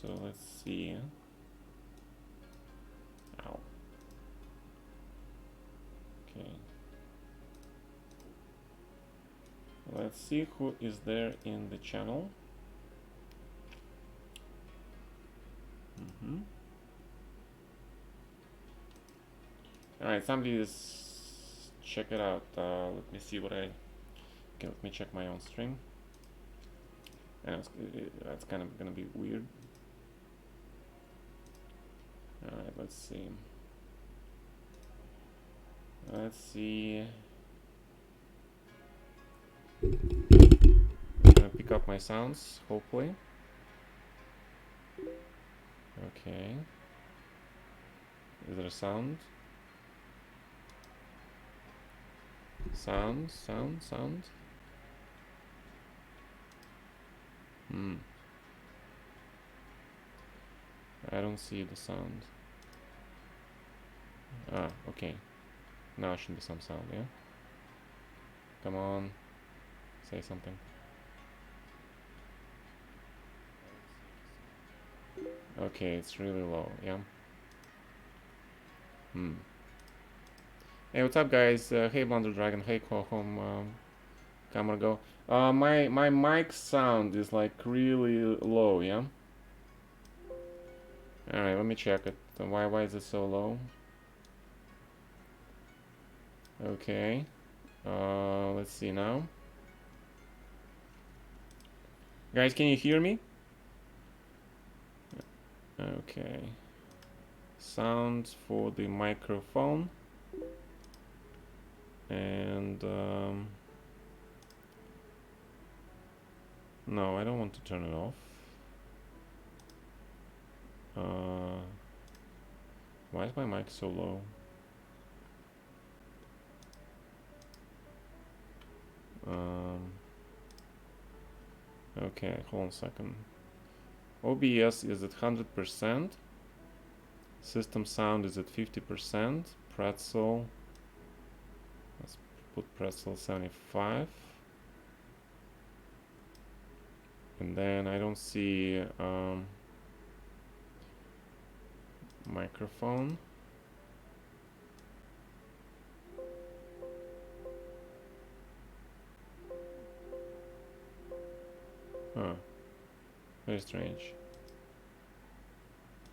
So let's see. Ow. Okay. Let's see who is there in the channel. Alright, somebody is check it out. Let me see what I. Okay, let me check my own stream. And that's kind of gonna be weird. Alright, let's see. Let's see. I'm gonna pick up my sounds, hopefully. Okay. Is there a sound? Sound. I don't see the sound. Ah, okay. Now should be some sound, yeah? Come on. Say something. Okay, it's really low, yeah? Hey, what's up, guys? Hey, Blunder Dragon. Hey, Kohom. Camargo. My mic sound is like really low, yeah? Alright, let me check it. Why is it so low? Okay. Let's see now. Guys, can you hear me? Okay. Sound for the microphone. And no, I don't want to turn it off. Why is my mic so low? Okay, hold on a second. OBS is at 100%. System sound is at 50%. Pretzel. Let's put Pretzel 75. And then I don't see microphone. Huh. Very strange.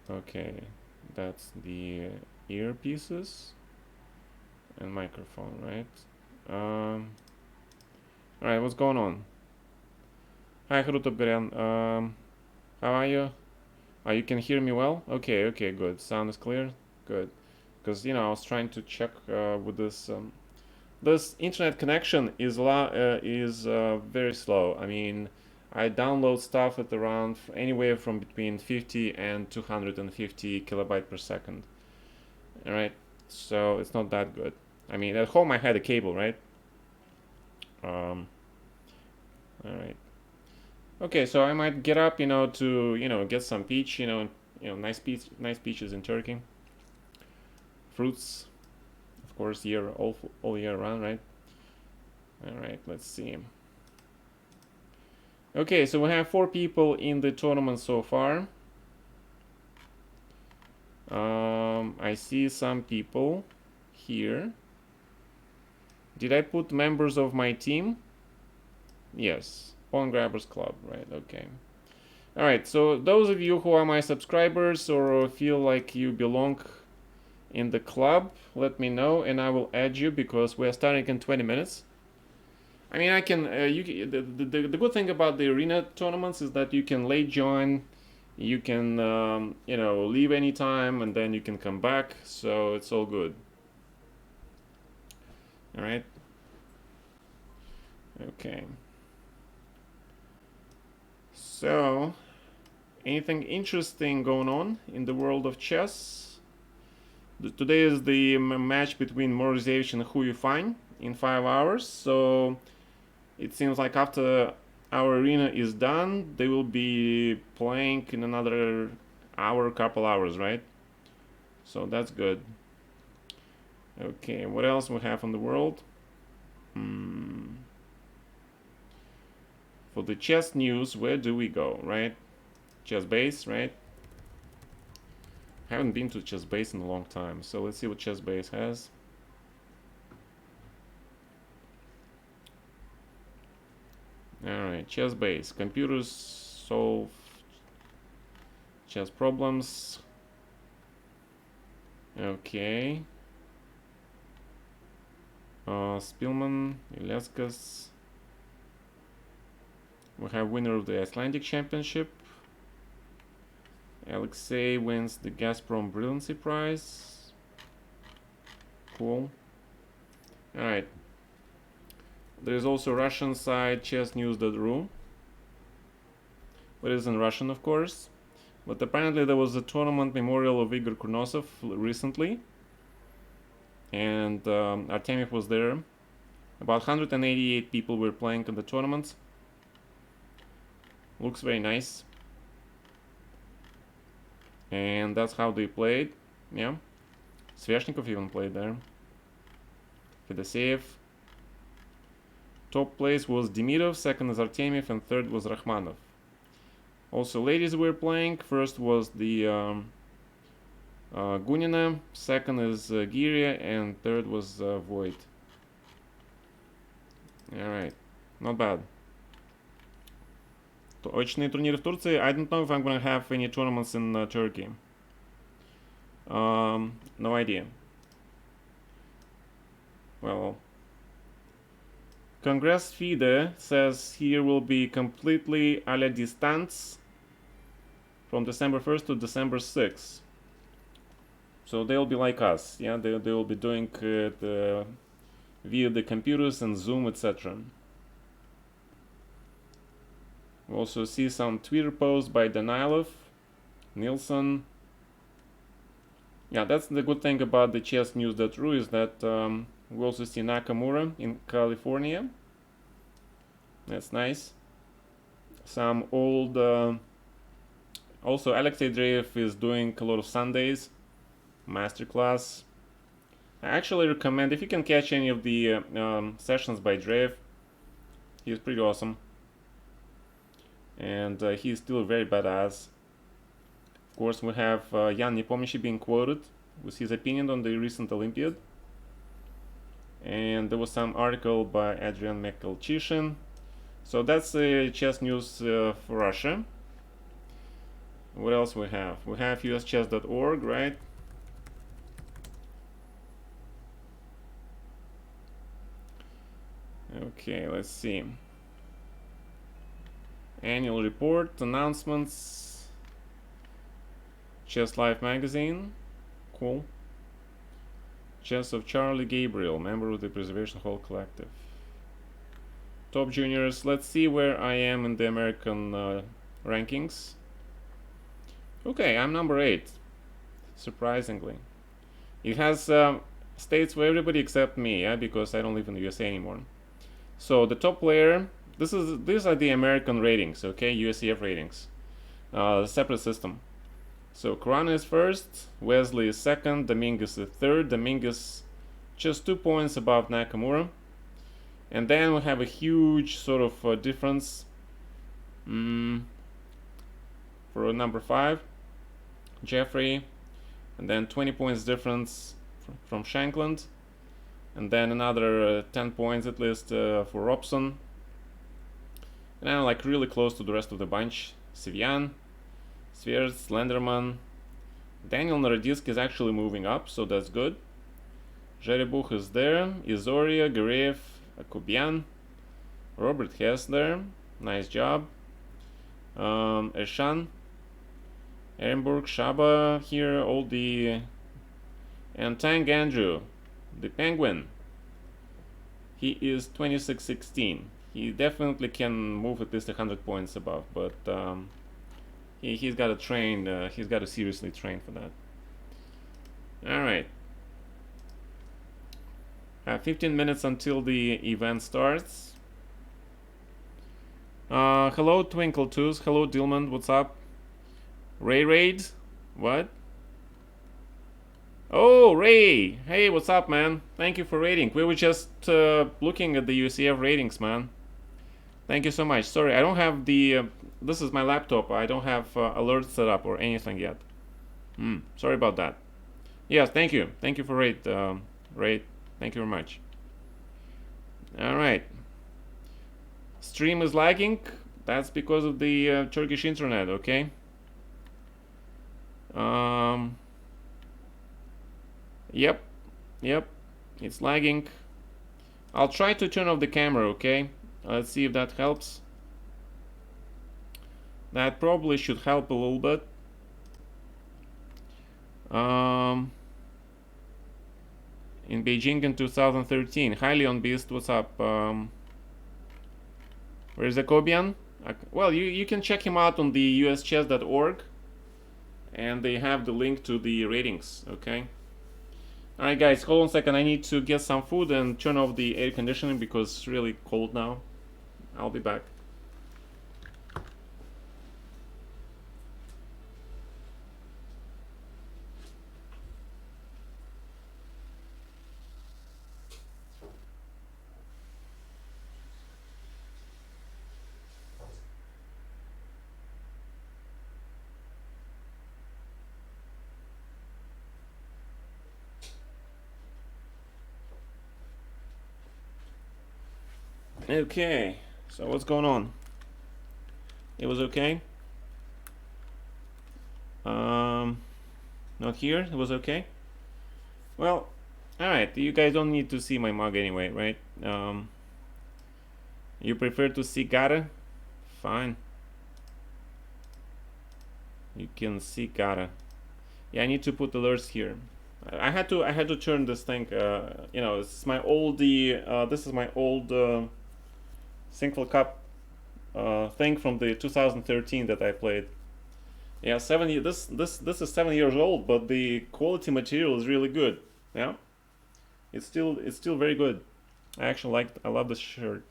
Okay, that's the earpieces and microphone, right? Alright, what's going on? Hi, Hrutobgarian. How are you? You can hear me well? Okay, good. Sound is clear? Good. Because, you know, I was trying to check with this. This internet connection is very slow. I mean, I download stuff at around anywhere from between 50 and 250 kilobyte per second. Alright, so it's not that good. I mean, at home I had a cable, right? Alright. Okay, so I might get up, to, get some peach, nice peaches in Turkey. Fruits, of course, all year round, right? Alright, let's see. Okay, so we have 4 people in the tournament so far. I see some people here. Did I put members of my team? Yes. Pawn Grabbers Club, right? Okay. Alright, so those of you who are my subscribers or feel like you belong in the club, let me know and I will add you because we're starting in 20 minutes. I mean, I can. The good thing about the arena tournaments is that you can late join, you can leave anytime, and then you can come back. So it's all good. All right. Okay. So, anything interesting going on in the world of chess? Today is the match between Morozevich and Hu Yufan in 5 hours. So it seems like after our arena is done, they will be playing in another hour, couple hours, right? So that's good. Okay, what else we have in the world? For the chess news, where do we go, right? chess base, right? Haven't been to chess base in a long time, so let's see what chess base has. Alright, chess base. Computers solve chess problems. Okay. Spielman, Ileskas. We have winner of the Icelandic Championship. Alexei wins the Gazprom Brilliancy Prize. Cool. Alright. There is also Russian site chessnews.ru. But it is in Russian, of course. But apparently there was a tournament memorial of Igor Kurnosov recently. And Artemiev was there. About 188 people were playing in the tournament. Looks very nice. And that's how they played. Yeah. Sveshnikov even played there. Fedoseev. Top place was Demirov, second is Artemiev, and third was Rakhmanov. Also ladies were playing. First was the Gunina, second is Giria, and third was Void. Alright, not bad. Очные турниры в Турции. I don't know if I'm gonna have any tournaments in Turkey. No idea. Well, Congress FIDE says here will be completely à la distance from December 1st to December 6th. So they'll be like us, yeah, they will be doing it via the computers and Zoom, etc. We also see some Twitter posts by Danilov, Nilsson. Yeah, that's the good thing about the chessnews.ru is that we also see Nakamura in California. That's nice. Some old... also, Alexei Dreyev is doing a lot of Sundays. Masterclass. I actually recommend, if you can catch any of the sessions by Dreyev, he's pretty awesome. And he's still very badass. Of course, we have Jan Nepomniachtchi being quoted with his opinion on the recent Olympiad. And there was some article by Adrian Mekelchishin. So that's chess news for Russia. What else we have? We have uschess.org, right? Okay, let's see. Annual report, announcements, Chess Life magazine, cool. Chess of Charlie Gabriel, member of the Preservation Hall Collective. Top juniors, let's see where I am in the American rankings. Okay, I'm number 8, surprisingly. It has states for everybody except me, yeah, because I don't live in the USA anymore. So the top player, these are the American ratings, okay, USCF ratings, separate system. So Corona is first, Wesley is second, Dominguez is third, Dominguez just 2 points above Nakamura. And then we have a huge sort of difference for number 5, Jeffrey, and then 20 points difference from Shankland, and then another 10 points at least for Robson. And I'm like really close to the rest of the bunch. Sivian, Sverts, Lenderman, Daniel Naroditsky is actually moving up, so that's good. Jerebuch is there, Izoria, Gareev, Akubian, Robert Hess there, nice job. Eshan, Ehrenburg, Shaba here, all the... And Tang Andrew, the Penguin. He is 26-16. He definitely can move at least 100 points above, but he's got to train, he's got to seriously train for that. Alright. 15 minutes until the event starts. Hello, Twinkle Toes. Hello, Dillman. What's up? Ray Raid? What? Oh, Ray! Hey, what's up, man? Thank you for rating. We were just looking at the UCF ratings, man. Thank you so much. Sorry, I don't have the this is my laptop. I don't have alerts set up or anything yet. Sorry about that. Yes, thank you. Thank you for rate. Rate. Thank you very much. All right. Stream is lagging. That's because of the Turkish internet. Okay. Yep. Yep. It's lagging. I'll try to turn off the camera. Okay. Let's see if that helps. That probably should help a little bit. In Beijing in 2013. Hi Leon Beast, what's up? Where is Jacobian? Well, you can check him out on the uschess.org, and they have the link to the ratings. Okay. All right, guys, hold on a second. I need to get some food and turn off the air conditioning because it's really cold now. I'll be back. Okay, so what's going on? It was okay. Not here. It was okay. Well, all right. You guys don't need to see my mug anyway, right? You prefer to see Gata? Fine. You can see Gata. Yeah, I need to put alerts here. I had to turn this thing. You know, this is my old Single Cup thing from the 2013 that I played. Yeah, this is 7 years old, but the quality material is really good. Yeah, it's still very good. I love this shirt.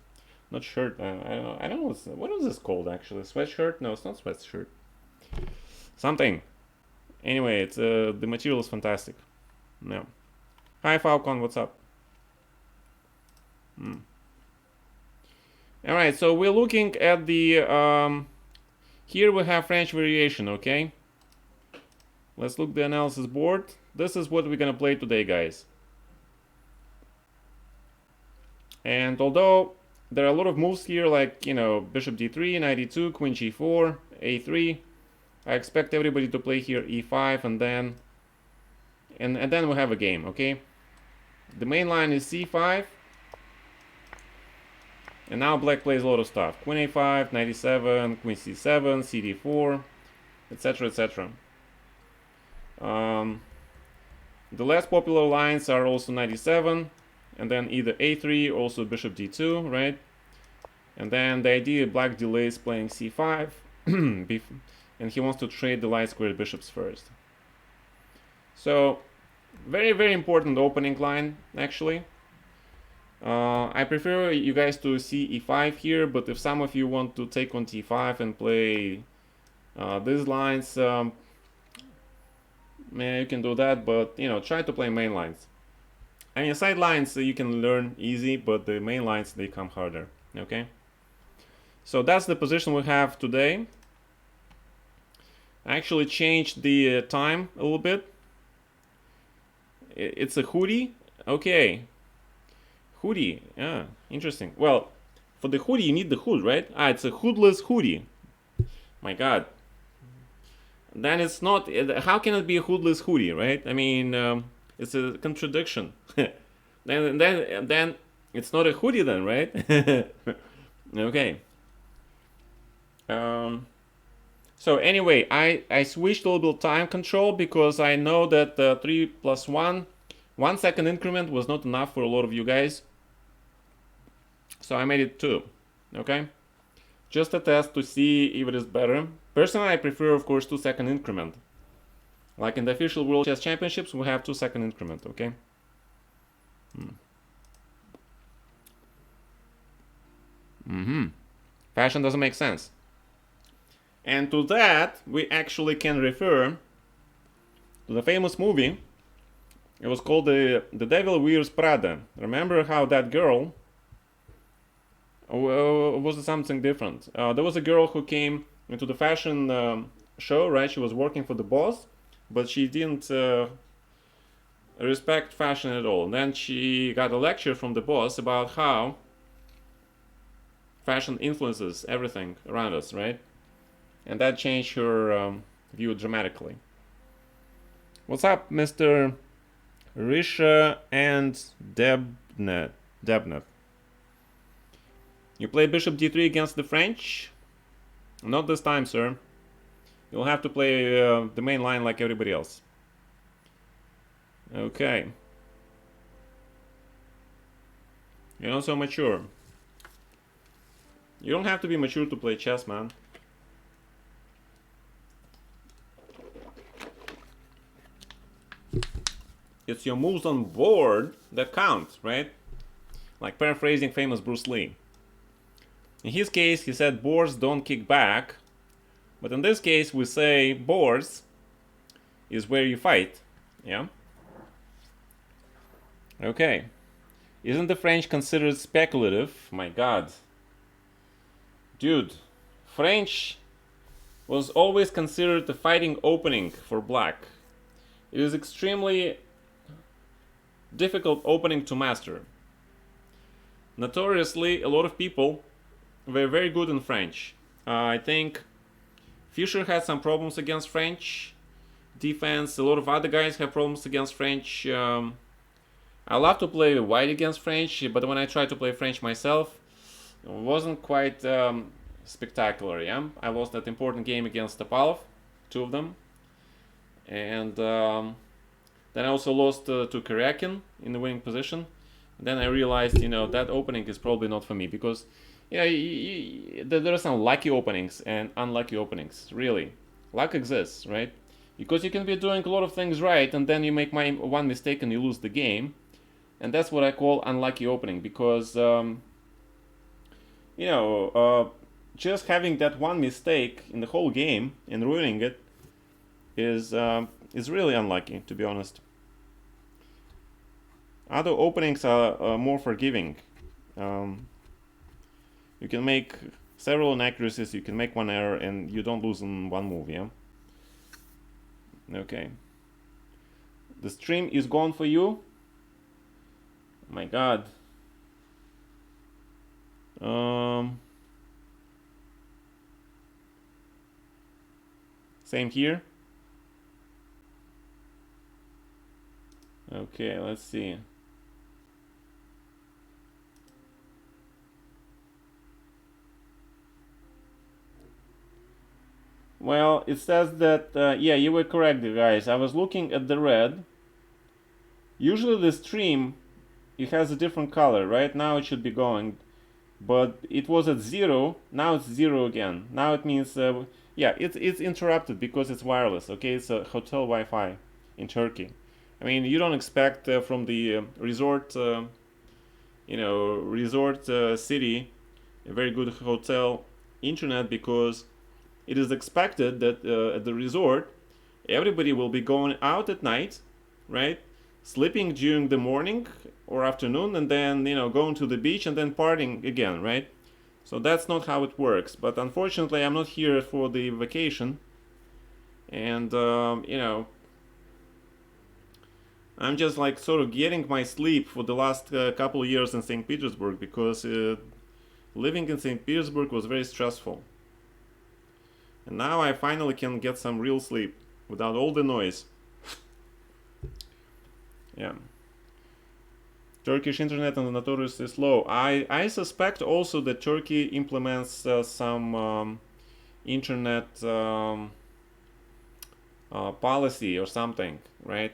Not shirt. I don't know what is this called actually. Sweatshirt? No, it's not sweatshirt. Something. Anyway, it's the material is fantastic. No. Hi Falcon, what's up? All right, so we're looking at the here we have French variation. Okay, let's look the analysis board. This is what we're gonna play today, guys. And although there are a lot of moves here, like, you know, bishop d3, knight e2, queen g4, a3, I expect everybody to play here e5, and then we have a game. Okay, the main line is c5. And now black plays a lot of stuff. Queen a5, knight e7, queen c7, cd4, etc, etc. The less popular lines are also knight e7, and then either a3, also bishop d2, right? And then the idea black delays playing c5, and he wants to trade the light squared bishops first. So, very, very important opening line, actually. I prefer you guys to see e5 here, but if some of you want to take on t5 and play these lines, you can do that, but, you know, try to play main lines. I mean, side lines you can learn easy, but the main lines, they come harder. Okay, so that's the position we have today. I actually changed the time a little bit. It's a hoodie. Okay, hoodie. Yeah, interesting. Well, for the hoodie you need the hood, right? It's a hoodless hoodie. My god, then it's not. How can it be a hoodless hoodie, right? I mean, it's a contradiction. then it's not a hoodie then, right? Okay. So anyway, I switched a little bit time control because I know that 3 plus 1 second increment was not enough for a lot of you guys. So I made it 2. Okay, just a test to see if it is better. Personally, I prefer, of course, 2 second increment. Like in the official World Chess Championships, we have 2 second increment. Okay. Fashion doesn't make sense. And to that, we actually can refer to the famous movie. It was called The Devil Wears Prada. Remember how that girl was something different. There was a girl who came into the fashion show, right? She was working for the boss, but she didn't respect fashion at all. And then she got a lecture from the boss about how fashion influences everything around us, right? And that changed her view dramatically. What's up, Mr. Risha and Debnet? You play bishop d3 against the French? Not this time, sir. You'll have to play the main line like everybody else. Okay. You're not so mature. You don't have to be mature to play chess, man. It's your moves on board that count, right? Like paraphrasing famous Bruce Lee. In his case, he said boards don't kick back. But in this case, we say boards is where you fight. Yeah? Okay. Isn't the French considered speculative? My god. Dude, French was always considered a fighting opening for black. It is extremely difficult opening to master. Notoriously, a lot of people were very good in French. I think Fischer had some problems against French defense. A lot of other guys have problems against French. I love to play white against French, but when I tried to play French myself, it wasn't quite spectacular. Yeah, I lost that important game against Topalov, 2 of them, and then I also lost to Karyakin in the winning position. And then I realized, that opening is probably not for me because, there are some lucky openings and unlucky openings. Really, luck exists, right? Because you can be doing a lot of things right, and then you make one mistake and you lose the game, and that's what I call unlucky opening. Because just having that one mistake in the whole game and ruining it is really unlucky, to be honest. Other openings are more forgiving. You can make several inaccuracies, you can make one error, and you don't lose in one move, yeah? Okay. The stream is gone for you? Oh my god. Same here. Okay, let's see. Well, it says that, yeah, you were correct, guys. I was looking at the red. Usually the stream, it has a different color. Right now it should be going, but it was at 0. Now it's 0 again. Now it means, yeah, it's interrupted because it's wireless. Okay, it's a hotel Wi-Fi in Turkey. I mean, you don't expect from the resort, resort city, a very good hotel internet, because it is expected that at the resort, everybody will be going out at night, right? Sleeping during the morning or afternoon, and then, going to the beach and then partying again, right? So that's not how it works. But unfortunately, I'm not here for the vacation. And, I'm just like sort of getting my sleep for the last couple of years in St. Petersburg, because living in St. Petersburg was very stressful. And now I finally can get some real sleep without all the noise. Yeah. Turkish internet and notoriously slow. I suspect also that Turkey implements some internet policy or something, right?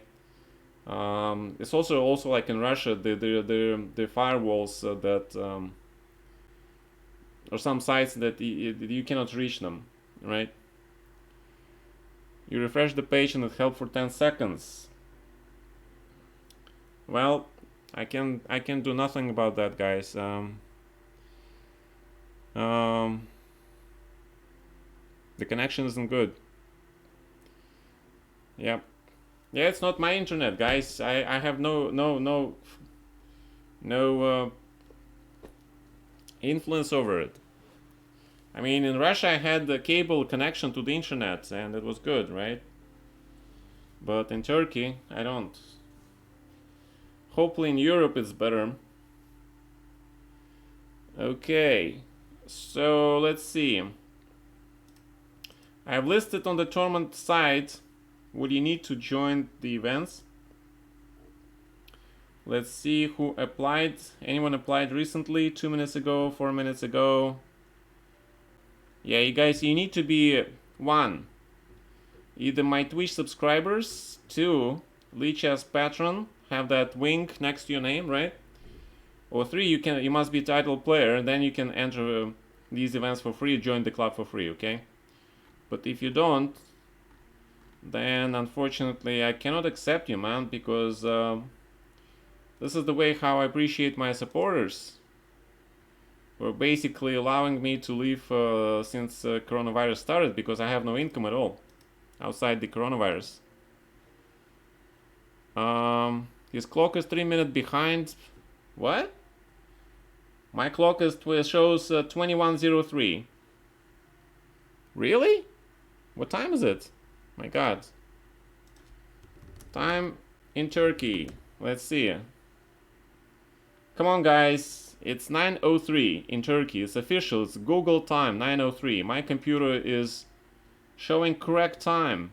It's also like in Russia, the firewalls that or some sites that you cannot reach them, right? You refresh the page and it helps for 10 seconds. Well, I can do nothing about that, guys. The connection isn't good. Yep. Yeah, it's not my internet, guys. I have no influence over it. I mean, in Russia I had the cable connection to the internet and it was good, right? But in Turkey, I don't. Hopefully in Europe it's better. Okay, so let's see. I have listed on the tournament site what you need to join the events. Let's see who applied. Anyone applied recently? 2 minutes ago, 4 minutes ago? Yeah, you guys, you need to be 1. Either my Twitch subscribers, 2. Lichess patron, have that wink next to your name, right? Or 3, you must be a title player, and then you can enter these events for free, join the club for free, okay? But if you don't, then unfortunately I cannot accept you, man, because this is the way how I appreciate my supporters. Were basically allowing me to live since coronavirus started, because I have no income at all outside the coronavirus. His clock is 3 minutes behind. What? My clock shows 21:03. Really? What time is it? My God. Time in Turkey. Let's see. Come on, guys. It's 9:03 in Turkey. It's official. It's Google time, 9:03. My computer is showing correct time.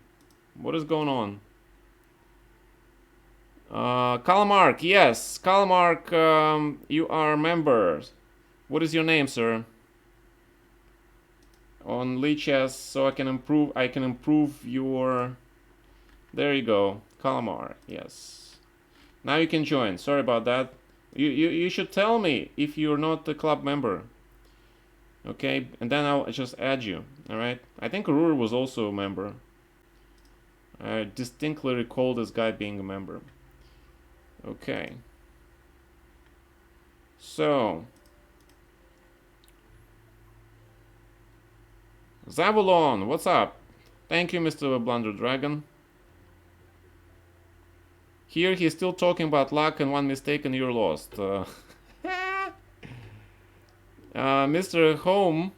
What is going on? Kalmark, yes. Kalmark, you are a member. What is your name, sir? On Lichess, so I can improve your... There you go. Kalmar, yes. Now you can join. Sorry about that. You should tell me if you're not a club member. Okay, and then I'll just add you. Alright? I think Rur was also a member. I distinctly recall this guy being a member. Okay. So. Zavulon, what's up? Thank you, Mr. Blunder Dragon. Here he's still talking about luck and one mistake and you're lost. Mr. Home,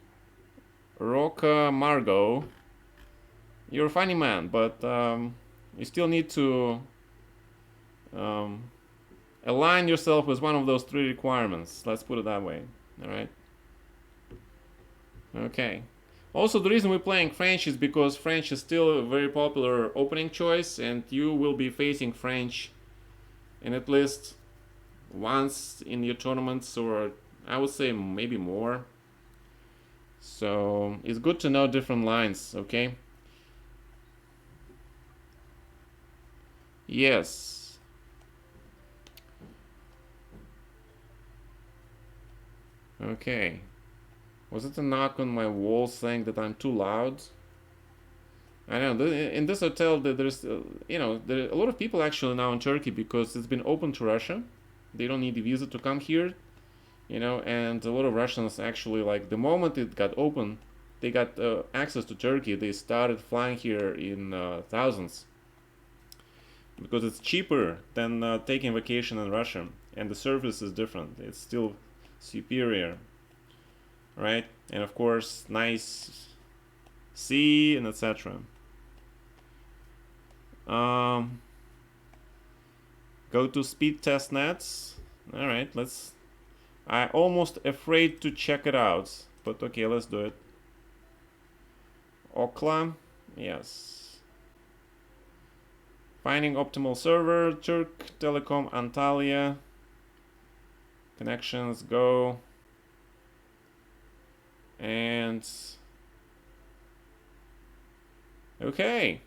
Roca Margot, you're a funny man, but you still need to align yourself with one of those 3 requirements. Let's put it that way. Alright? Okay. Also, the reason we're playing French is because French is still a very popular opening choice, and you will be facing French in at least once in your tournaments, or I would say maybe more. So it's good to know different lines, okay? Yes. Okay. Was it a knock on my wall saying that I'm too loud? I know, in this hotel, there's, you know, there are a lot of people actually now in Turkey because it's been open to Russia. They don't need a visa to come here, you know, and a lot of Russians actually, like, the moment it got open, they got access to Turkey, they started flying here in thousands. Because it's cheaper than taking vacation in Russia, and the service is different. It's still superior. Right? And of course, nice sea and etc. Go to speed test nets. All right, let's. I'm almost afraid to check it out, but okay, let's do it. Okla, yes. Finding optimal server. Turk Telecom Antalya. Connections go. And okay,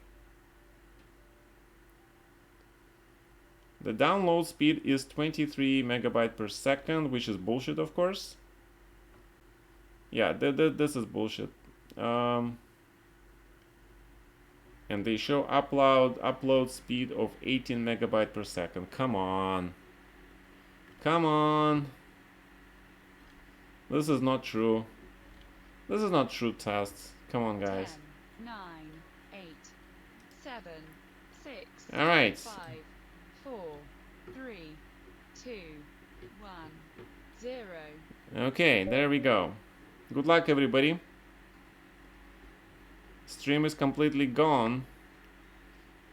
the download speed is 23 megabyte per second, which is bullshit, of course. Yeah, this is bullshit. And they show upload speed of 18 megabyte per second. Come on, come on. This is not true. This is not true tests. Come on, guys. 10, 9, 8, 7, 6, all right. 5, 4, 3, 2, 1, 0. Okay, there we go. Good luck, everybody. Stream is completely gone.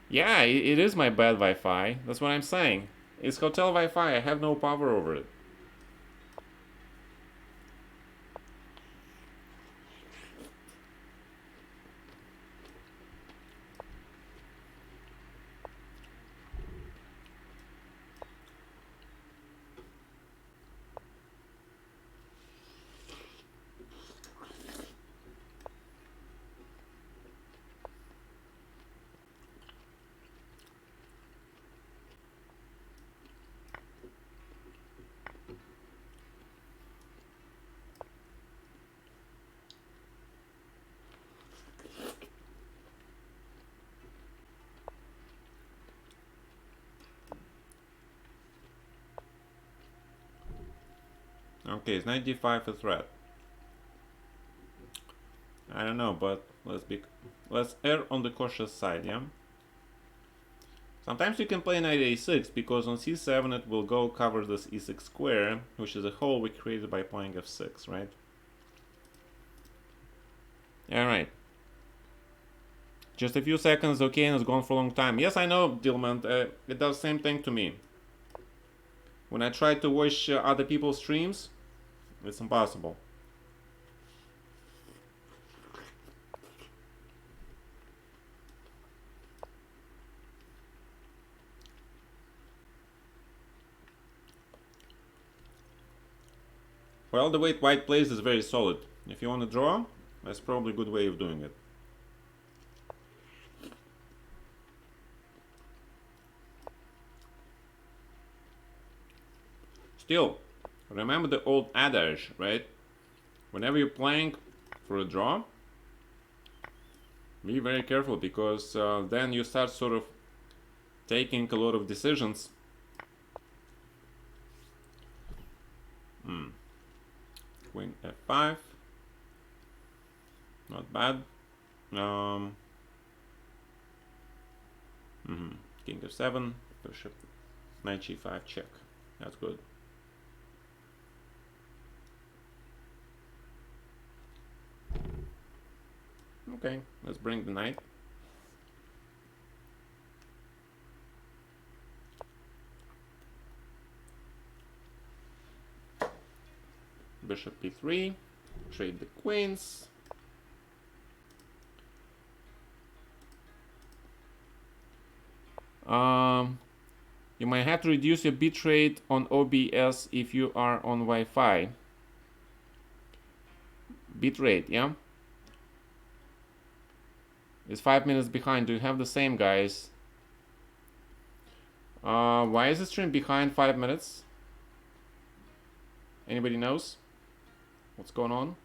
Yeah, it is my bad Wi-Fi. That's what I'm saying. It's hotel Wi-Fi. I have no power over it. Okay, it's 95 a threat. I don't know, but let's err on the cautious side, yeah? Sometimes you can play knight a6 because on c7 it will go cover this e6 square, which is a hole we created by playing f6, right? Alright. Just a few seconds, okay, and it's gone for a long time. Yes, I know, Dilman, it does the same thing to me. When I try to watch other people's streams, it's impossible. Well, the way white plays is very solid. If you want to draw, that's probably a good way of doing it. Still, remember the old adage, right? Whenever you're playing for a draw, be very careful because then you start sort of taking a lot of decisions. Queen f5, not bad. King f7, bishop, knight g5, check. That's good. Okay, let's bring the knight. Bishop b3, trade the queens. You might have to reduce your bitrate on OBS if you are on Wi-Fi. Bitrate, yeah? It's 5 minutes behind. Do you have the same, guys? Why is the stream behind 5 minutes? Anybody knows what's going on?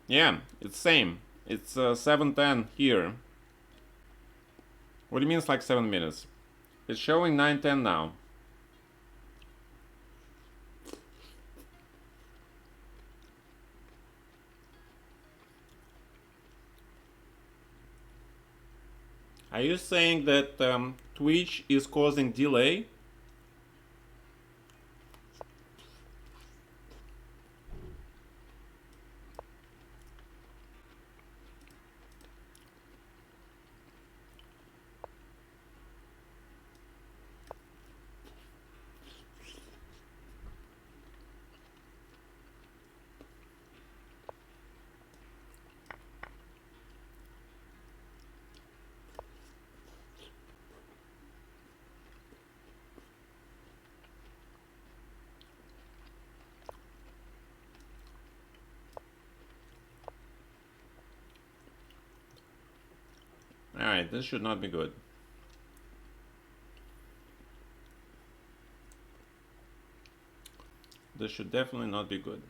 Yeah, it's same. It's 7:10 here. What do you mean it's like 7 minutes? It's showing 9:10 now. Are you saying that Twitch is causing delay? Alright, this should not be good. This should definitely not be good.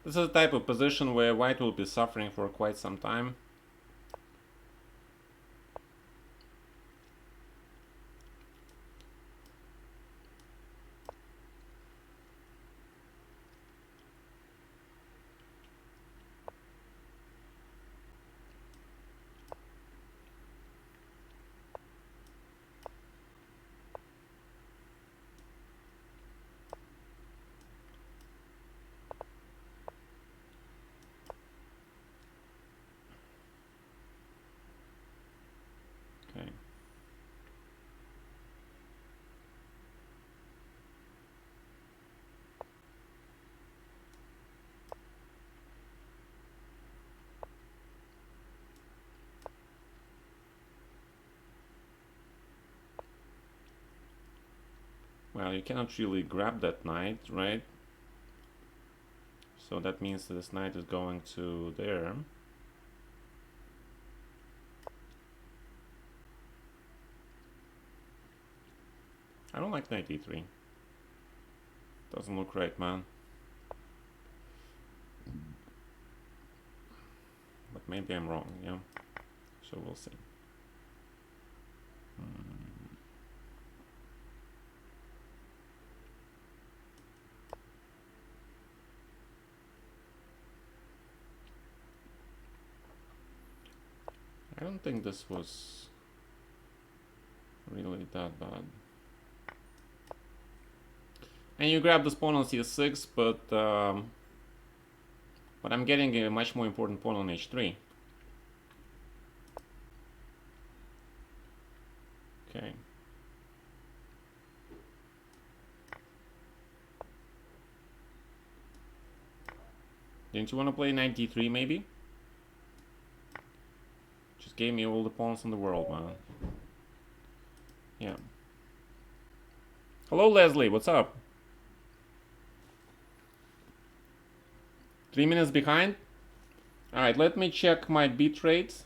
This is a type of position where white will be suffering for quite some time. Well, you cannot really grab that knight, right? So that means that this knight is going to there. I don't like knight e3. Doesn't look right, man. But maybe I'm wrong, yeah? So we'll see. I don't think this was really that bad. And you grab this pawn on c6, but I'm getting a much more important pawn on h3. Okay. Didn't you want to play knight d3 maybe? Just gave me all the pawns in the world, man. Yeah. Hello, Leslie. What's up? 3 minutes behind? Alright, let me check my bit rate.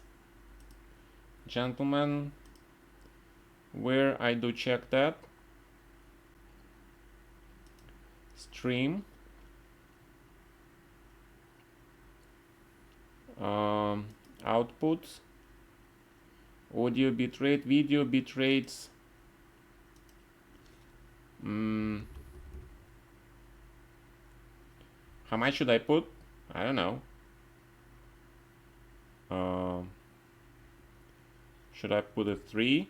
Gentlemen, where I do check that. Stream. Output. Audio bitrate, video bitrates. How much should I put? I don't know. Should I put a 3?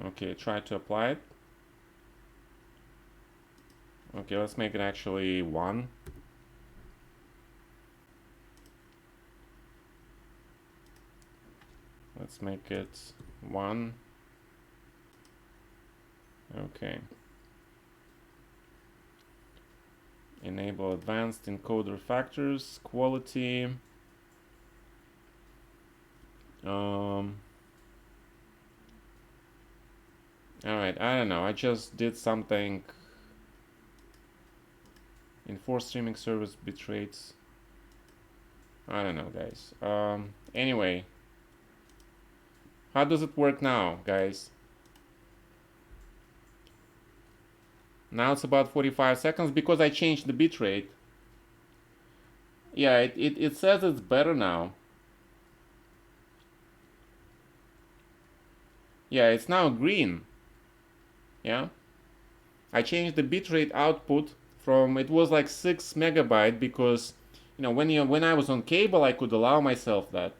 Okay, try to apply it. Okay, let's make it actually 1. Let's make it 1. Okay. Enable advanced encoder factors, quality. Alright, I don't know. I just did something. Enforce streaming service bitrates. I don't know, guys. Anyway. How does it work now, guys? Now it's about 45 seconds because I changed the bitrate. Yeah, it says it's better now. Yeah, it's now green. Yeah. I changed the bitrate output from, it was like 6 megabyte because, you know, when I was on cable I could allow myself that.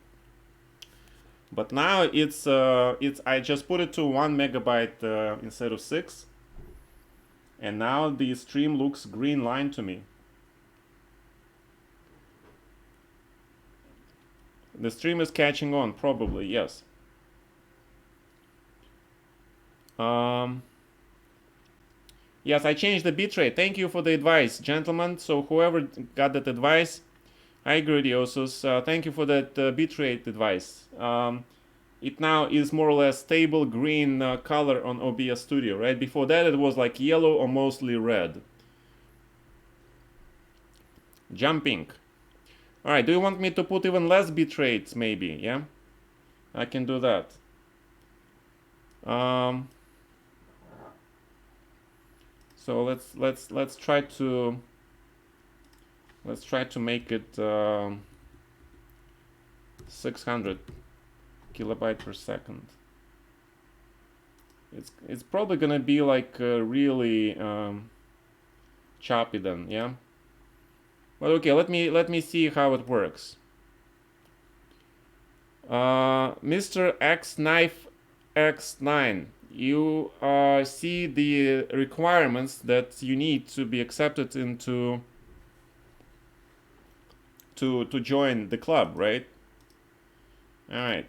But now it's I just put it to 1 megabyte instead of 6. And now the stream looks green line to me. The stream is catching on, probably, yes. Yes, I changed the bitrate. Thank you for the advice, gentlemen. So whoever got that advice, I agree, Diosus. Thank you for that bitrate advice. It now is more or less stable green color on OBS Studio, right? Before that it was like yellow or mostly red. Jumping. Alright, do you want me to put even less bitrates maybe, yeah? I can do that. So let's try to make it 600 kilobyte per second. It's probably gonna be like really choppy then, yeah. But okay, let me see how it works. Mr. X Knife X9, you see the requirements that you need to be accepted into to join the club, right? All right.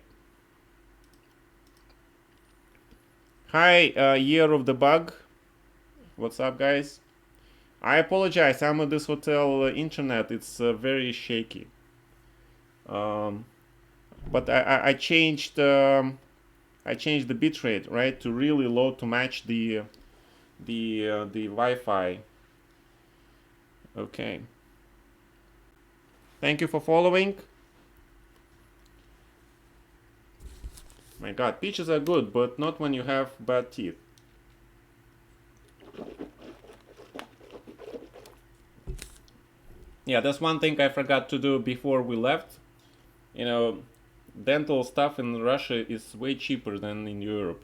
Hi, Year of the Bug. What's up, guys? I apologize. I'm at this hotel internet. It's very shaky. But I changed. I changed the bitrate, right, to really low to match the Wi-Fi. Okay. Thank you for following. My God, peaches are good, but not when you have bad teeth. Yeah, that's one thing I forgot to do before we left. You know, dental stuff in Russia is way cheaper than in Europe.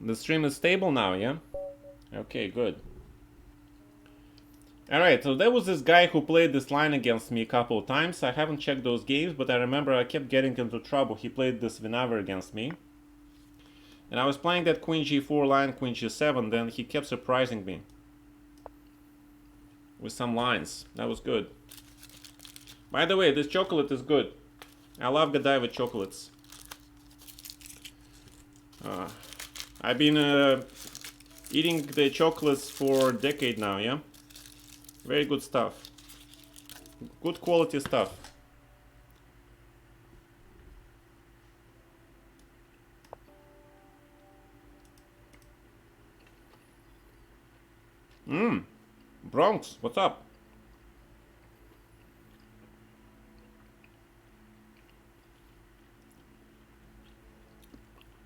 The stream is stable now, yeah? Okay, good. Alright, so there was this guy who played this line against me a couple of times. I haven't checked those games, but I remember I kept getting into trouble. He played this Vinaver against me. And I was playing that Queen G4 line, Queen G7, then he kept surprising me with some lines. That was good. By the way, this chocolate is good. I love Godiva chocolates. I've been eating the chocolates for a decade now, yeah? Very good stuff. Good quality stuff. Bronx, what's up?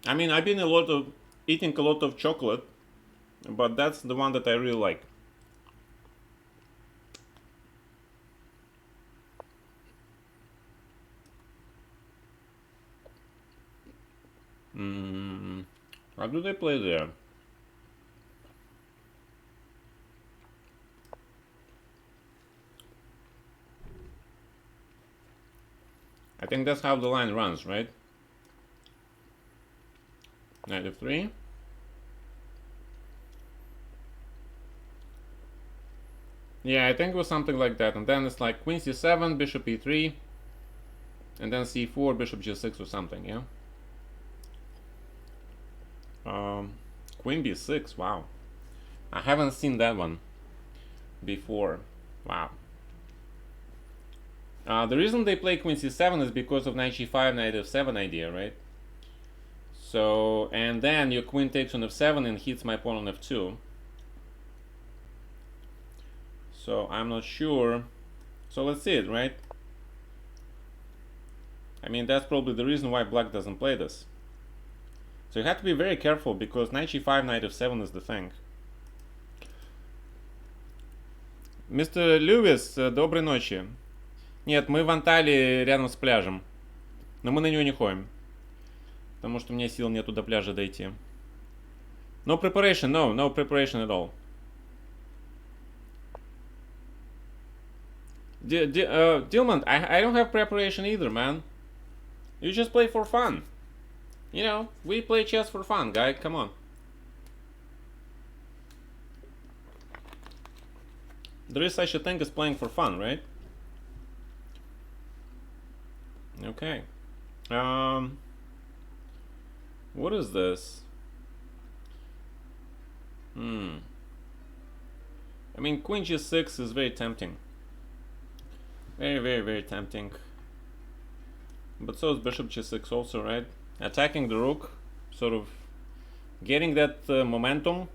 I mean, I've been eating a lot of chocolate, but that's the one that I really like. How do they play there? I think that's how the line runs, right? Knight f3. Yeah, I think it was something like that. And then it's like Queen c7, Bishop e3, and then c4, Bishop g6 or something, yeah? Queen b6, wow. I haven't seen that one before. Wow. The reason they play Queen c7 is because of knight g5, knight f7 idea, right? So, and then your queen takes on f7 and hits my pawn on f2. So I'm not sure. So let's see it, right? I mean, that's probably the reason why black doesn't play this. So you have to be very careful because knight g5, knight f7 is the thing. Мистер Льюис, доброй ночи. Нет, мы в Анталии рядом с пляжем. Но мы на него не ходим. Потому что у меня сил нету до пляжа дойти. No preparation, no preparation at all. Dilman, I don't have preparation either, man. You just play for fun. You know, we play chess for fun, guy. Come on. There is such a thing as playing for fun, right? Okay. What is this? I mean, Queen G6 is very tempting. Very, very, very tempting. But so is Bishop G6 also, right? Attacking the rook, sort of getting that momentum.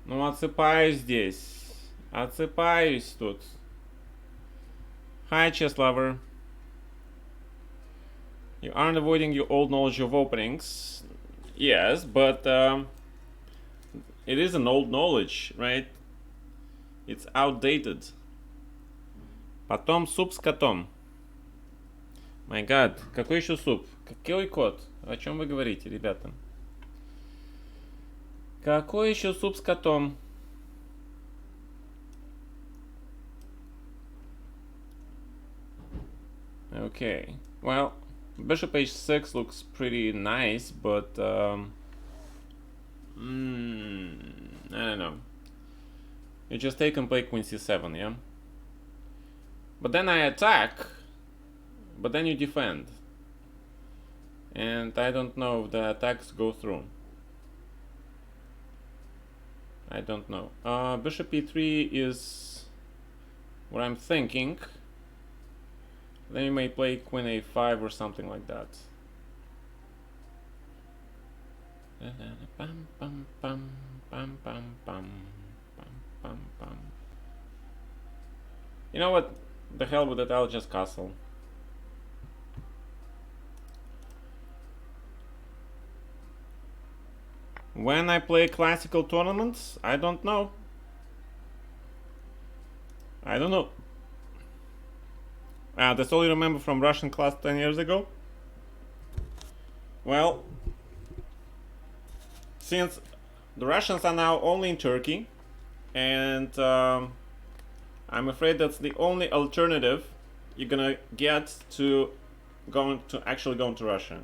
Ну, отсыпаюсь здесь. Отсыпаюсь тут. Hi, chess lover. You aren't avoiding your old knowledge of openings. Yes, but it is an old knowledge, right? It's outdated. Потом суп с котом. My God, какой еще суп? Какой кот? О чем вы говорите, ребята? Какой еще суп с котом? Okay, well, Bishop h6 looks pretty nice, but I don't know. You just take and play Queen c7, yeah? But then I attack but then you defend. And I don't know if the attacks go through. I don't know. Bishop e3 is what I'm thinking. Then you may play queen a5 or something like that. Bam, bam, bam, bam, bam, bam, bam, bam. You know what? The hell with it, I'll just castle. When I play classical tournaments, I don't know. I don't know. That's all you remember from Russian class 10 years ago? Well, since the Russians are now only in Turkey, and I'm afraid that's the only alternative you're gonna get to actually going to Russia.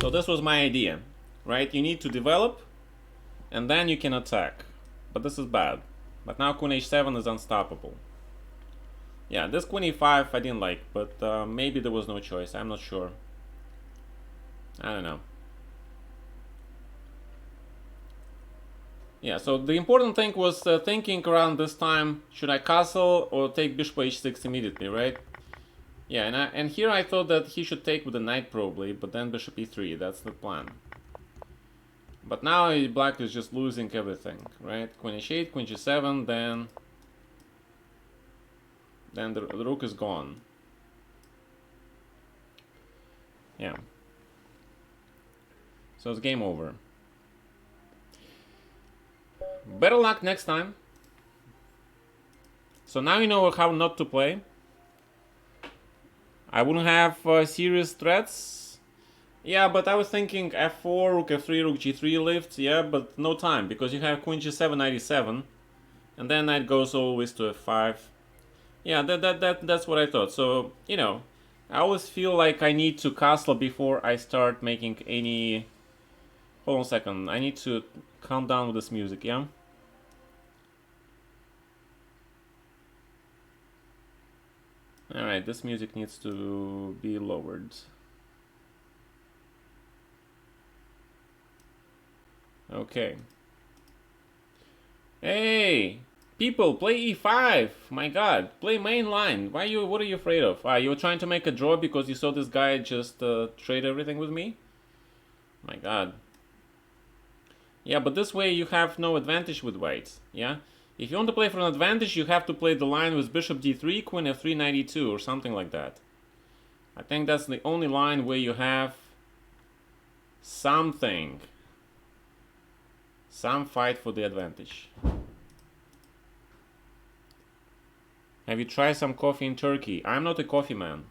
So this was my idea, right? You need to develop, and then you can attack. But this is bad. But now queen h7 is unstoppable. Yeah, this queen e5 I didn't like, but maybe there was no choice. I'm not sure. I don't know. Yeah, so the important thing was thinking around this time, should I castle or take bishop h6 immediately, right? Yeah, and here I thought that he should take with the knight probably, but then bishop e3, that's the plan. But now black is just losing everything, right? Queen h8, queen g7, then the rook is gone. Yeah. So it's game over. Better luck next time. So now you know how not to play. I wouldn't have serious threats. Yeah, but I was thinking f4, rook f3, rook g3 lift. Yeah, but no time, because you have queen g7, knight e7. And then knight goes always to f5. Yeah, that's what I thought. So, you know, I always feel like I need to castle before I start making any... Hold on a second, I need to calm down with this music, yeah? Alright, this music needs to be lowered. Okay. Hey! People, play e5! My god, play main line. What are you afraid of? You were trying to make a draw because you saw this guy just trade everything with me? My god. Yeah, but this way you have no advantage with white, yeah? If you want to play for an advantage, you have to play the line with bishop d3, queen f3, knight e2, or something like that. I think that's the only line where you have something. Some fight for the advantage. Have you tried some coffee in Turkey? I'm not a coffee man,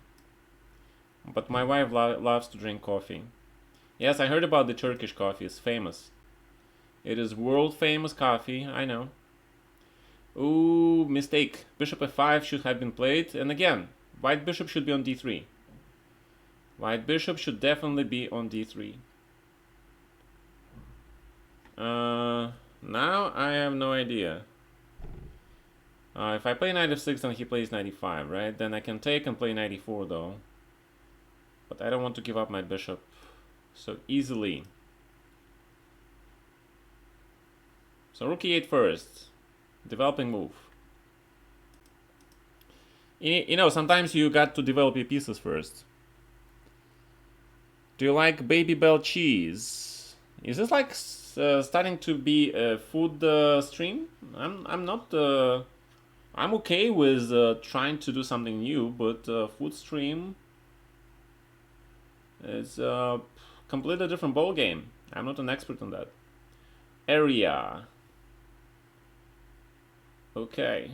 but my wife loves to drink coffee. Yes, I heard about the Turkish coffee. It's famous. It is world famous coffee, I know. Ooh, mistake. Bishop f5 should have been played. And again, white bishop should be on d3. White bishop should definitely be on d3. Now I have no idea. If I play knight f6 and he plays knight e5, right? Then I can take and play knight e4 though. But I don't want to give up my bishop so easily. So rook e8 first. Developing move. You know, sometimes you got to develop your pieces first. Do you like Baby Bell cheese? Is this like starting to be a food stream? I'm not. I'm okay with trying to do something new, but food stream is a completely different ball game. I'm not an expert on that. Area. Okay.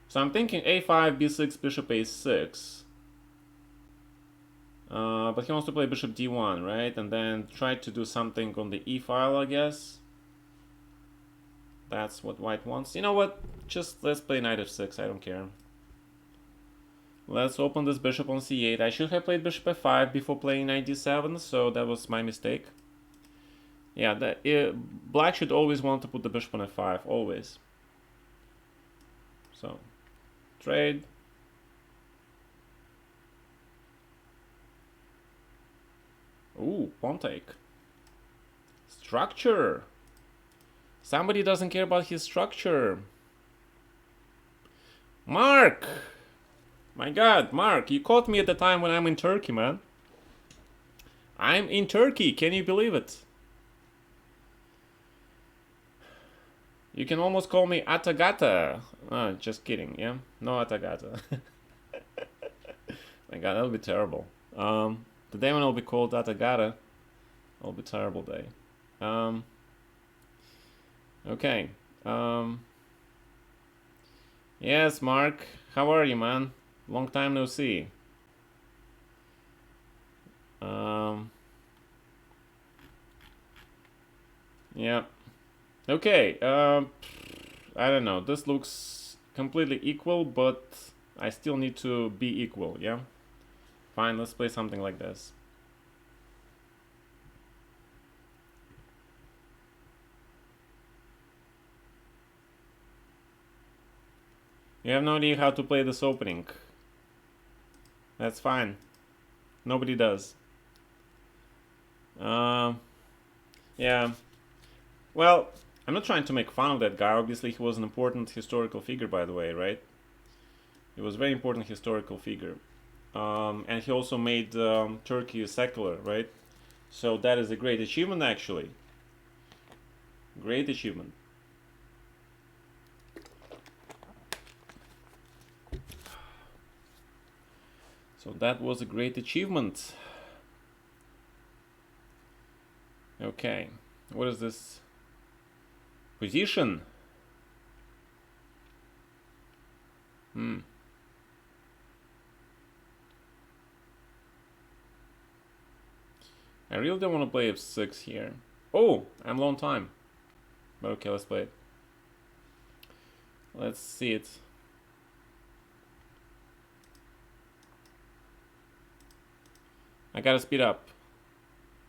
So I'm thinking a5, b6, bishop a6. But he wants to play bishop d1, right? And then try to do something on the e file, I guess. That's what white wants. You know what? Just let's play knight f6, I don't care. Let's open this bishop on c8. I should have played bishop f5 before playing knight d7, so that was my mistake. Yeah, black should always want to put the bishop on f5, always. So, trade. Ooh, pawn take. Structure. Somebody doesn't care about his structure. Mark! My god, Mark, you caught me at the time when I'm in Turkey, man. I'm in Turkey, can you believe it? You can almost call me Atagata. Just kidding, yeah? No Atagata. My god, that'll be terrible. The day when I'll be called Atagata, it'll be a terrible day. Okay. Yes, Mark. How are you, man? Long time no see. Yeah. Okay. I don't know. This looks completely equal, but I still need to be equal, yeah? Fine, let's play something like this. You have no idea how to play this opening. That's fine. Nobody does. Yeah. Well, I'm not trying to make fun of that guy. Obviously, he was an important historical figure, by the way, right? He was a very important historical figure. And he also made Turkey secular, right? So that is a great achievement, actually. Great achievement. So that was a great achievement. Okay. What is this? Position. I really don't want to play f6 here. Oh, I'm low on time. But okay, let's play it. Let's see it. I gotta speed up.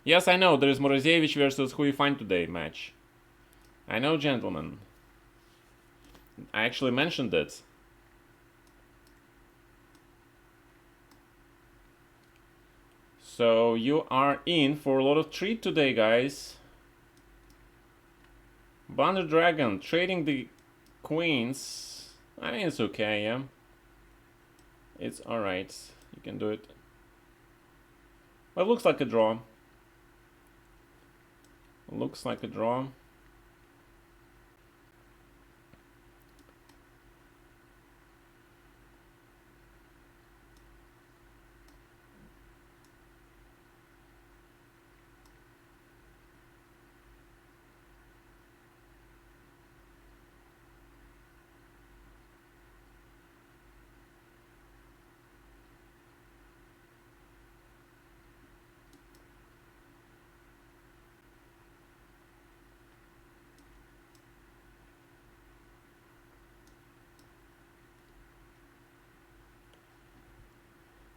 Yes, I know, there's Morozevich versus Who You Find Today match. I know, gentlemen. I actually mentioned it. So you are in for a lot of treat today, guys. Blunder Dragon trading the queens. I mean, it's okay, yeah. It's alright. You can do it. Well, it looks like a draw. Looks like a draw.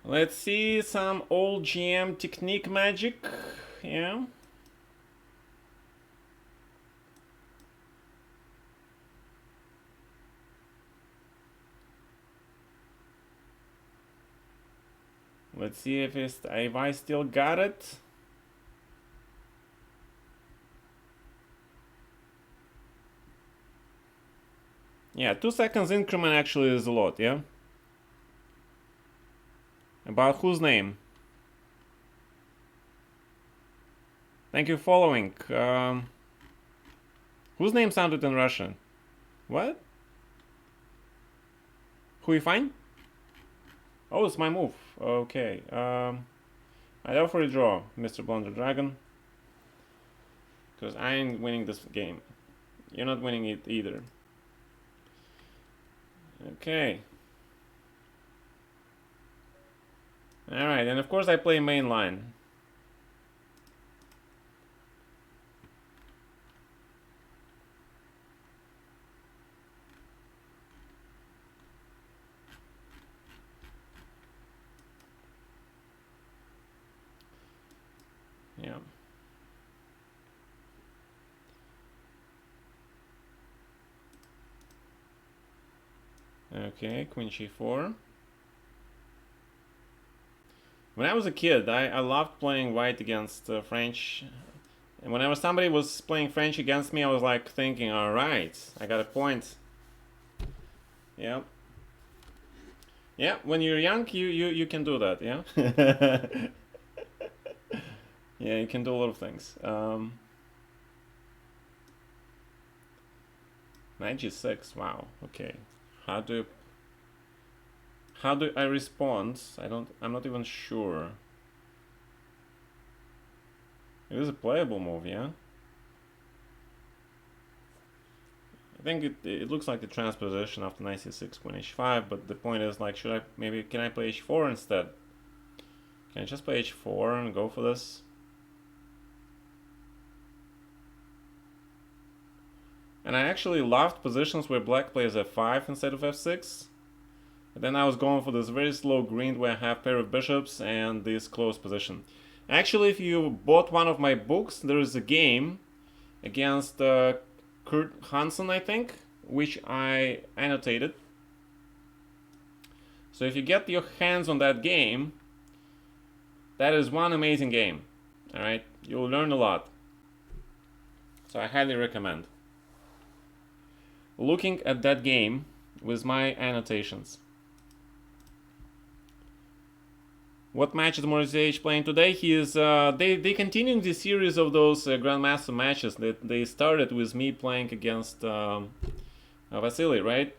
Let's see some old GM technique magic. Yeah. Let's see if I still got it. Yeah, 2 seconds increment actually is a lot, yeah? About whose name? Thank you for following. Whose name sounded in Russian? What? Who you find? Oh, it's my move. Okay. I offer a draw, Mr. Blunder Dragon. Because I ain't winning this game. You're not winning it either. Okay. Alright, and of course I play main line. Yeah. Okay, queen g4. When I was a kid, I loved playing white against French. And whenever somebody was playing French against me, I was like thinking, all right, I got a point. Yeah. Yeah, when you're young, you can do that, yeah? Yeah, you can do a lot of things. Knight g6, wow, okay. How do I respond? I'm not even sure. It is a playable move, yeah? I think it looks like the transposition after knight c6, queen h5, but the point is like, can I play h4 instead? Can I just play h4 and go for this? And I actually loved positions where black plays f5 instead of f6. And then I was going for this very slow green where I have pair of bishops and this close position. Actually, if you bought one of my books, there is a game against Kurt Hansen, I think, which I annotated. So if you get your hands on that game, that is one amazing game. Alright, you'll learn a lot. So I highly recommend looking at that game with my annotations. What match is Morozevich playing today? He is they continuing the series of those Grandmaster matches that they started with me playing against Vasily, right?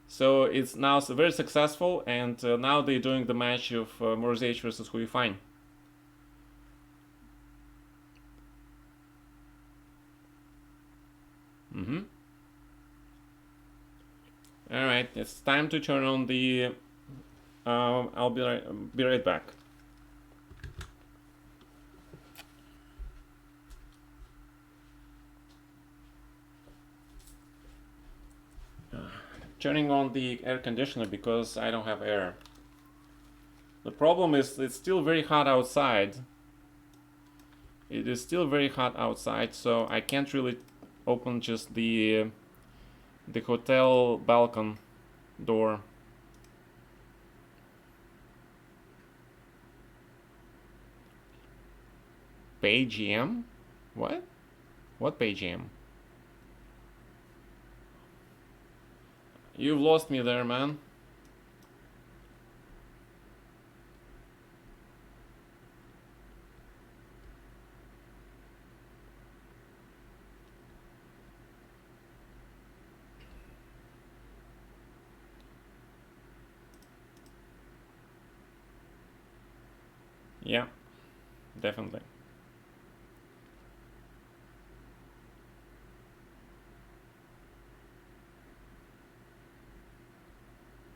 So it's now very successful, and now they're doing the match of Morozevich versus Huifine. All right, it's time to turn on the. I'll be right back. Turning on the air conditioner because I don't have air. The problem is it's still very hot outside. It is still very hot outside, so I can't really open just the hotel balcony door. Pay GM? What? What pay GM? You've lost me there, man. Yeah, definitely.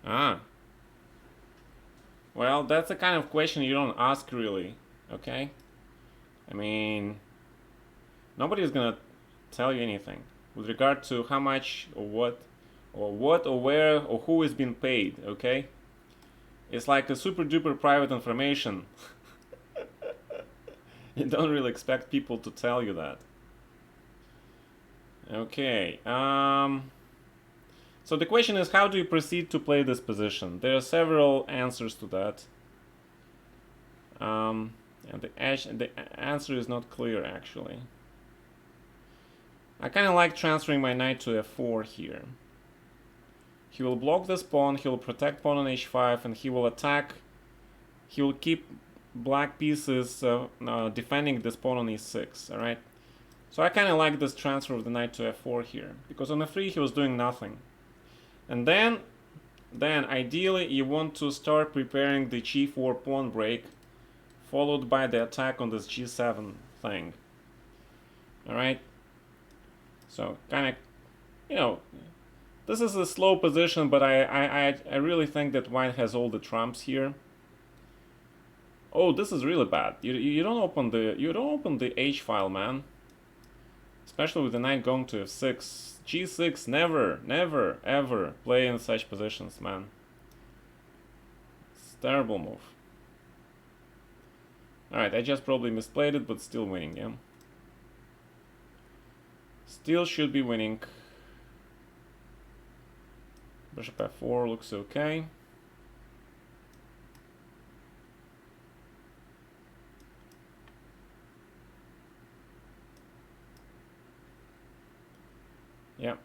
Ah. Well, that's the kind of question you don't ask, really. Okay? I mean, nobody's gonna tell you anything with regard to how much or what or where or who is being paid, okay? It's like a super duper private information. You don't really expect people to tell you that. Okay. So the question is, how do you proceed to play this position? There are several answers to that. And the answer is not clear, actually. I kind of like transferring my knight to f4 here. He will block this pawn, he will protect pawn on h5, and he will attack. He will keep black pieces defending this pawn on e6, alright? So I kind of like this transfer of the knight to f4 here, because on f3 he was doing nothing. And then ideally you want to start preparing the g4 pawn break, followed by the attack on this g7 thing. Alright? So kind of, you know, this is a slow position, but I really think that white has all the trumps here. Oh, this is really bad. You don't open the H file, man. Especially with the knight going to f6. G6, never, ever play in such positions, man. It's a terrible move. Alright, I just probably misplayed it, but still winning, yeah? Still should be winning. Bishop f4 looks okay. Yep.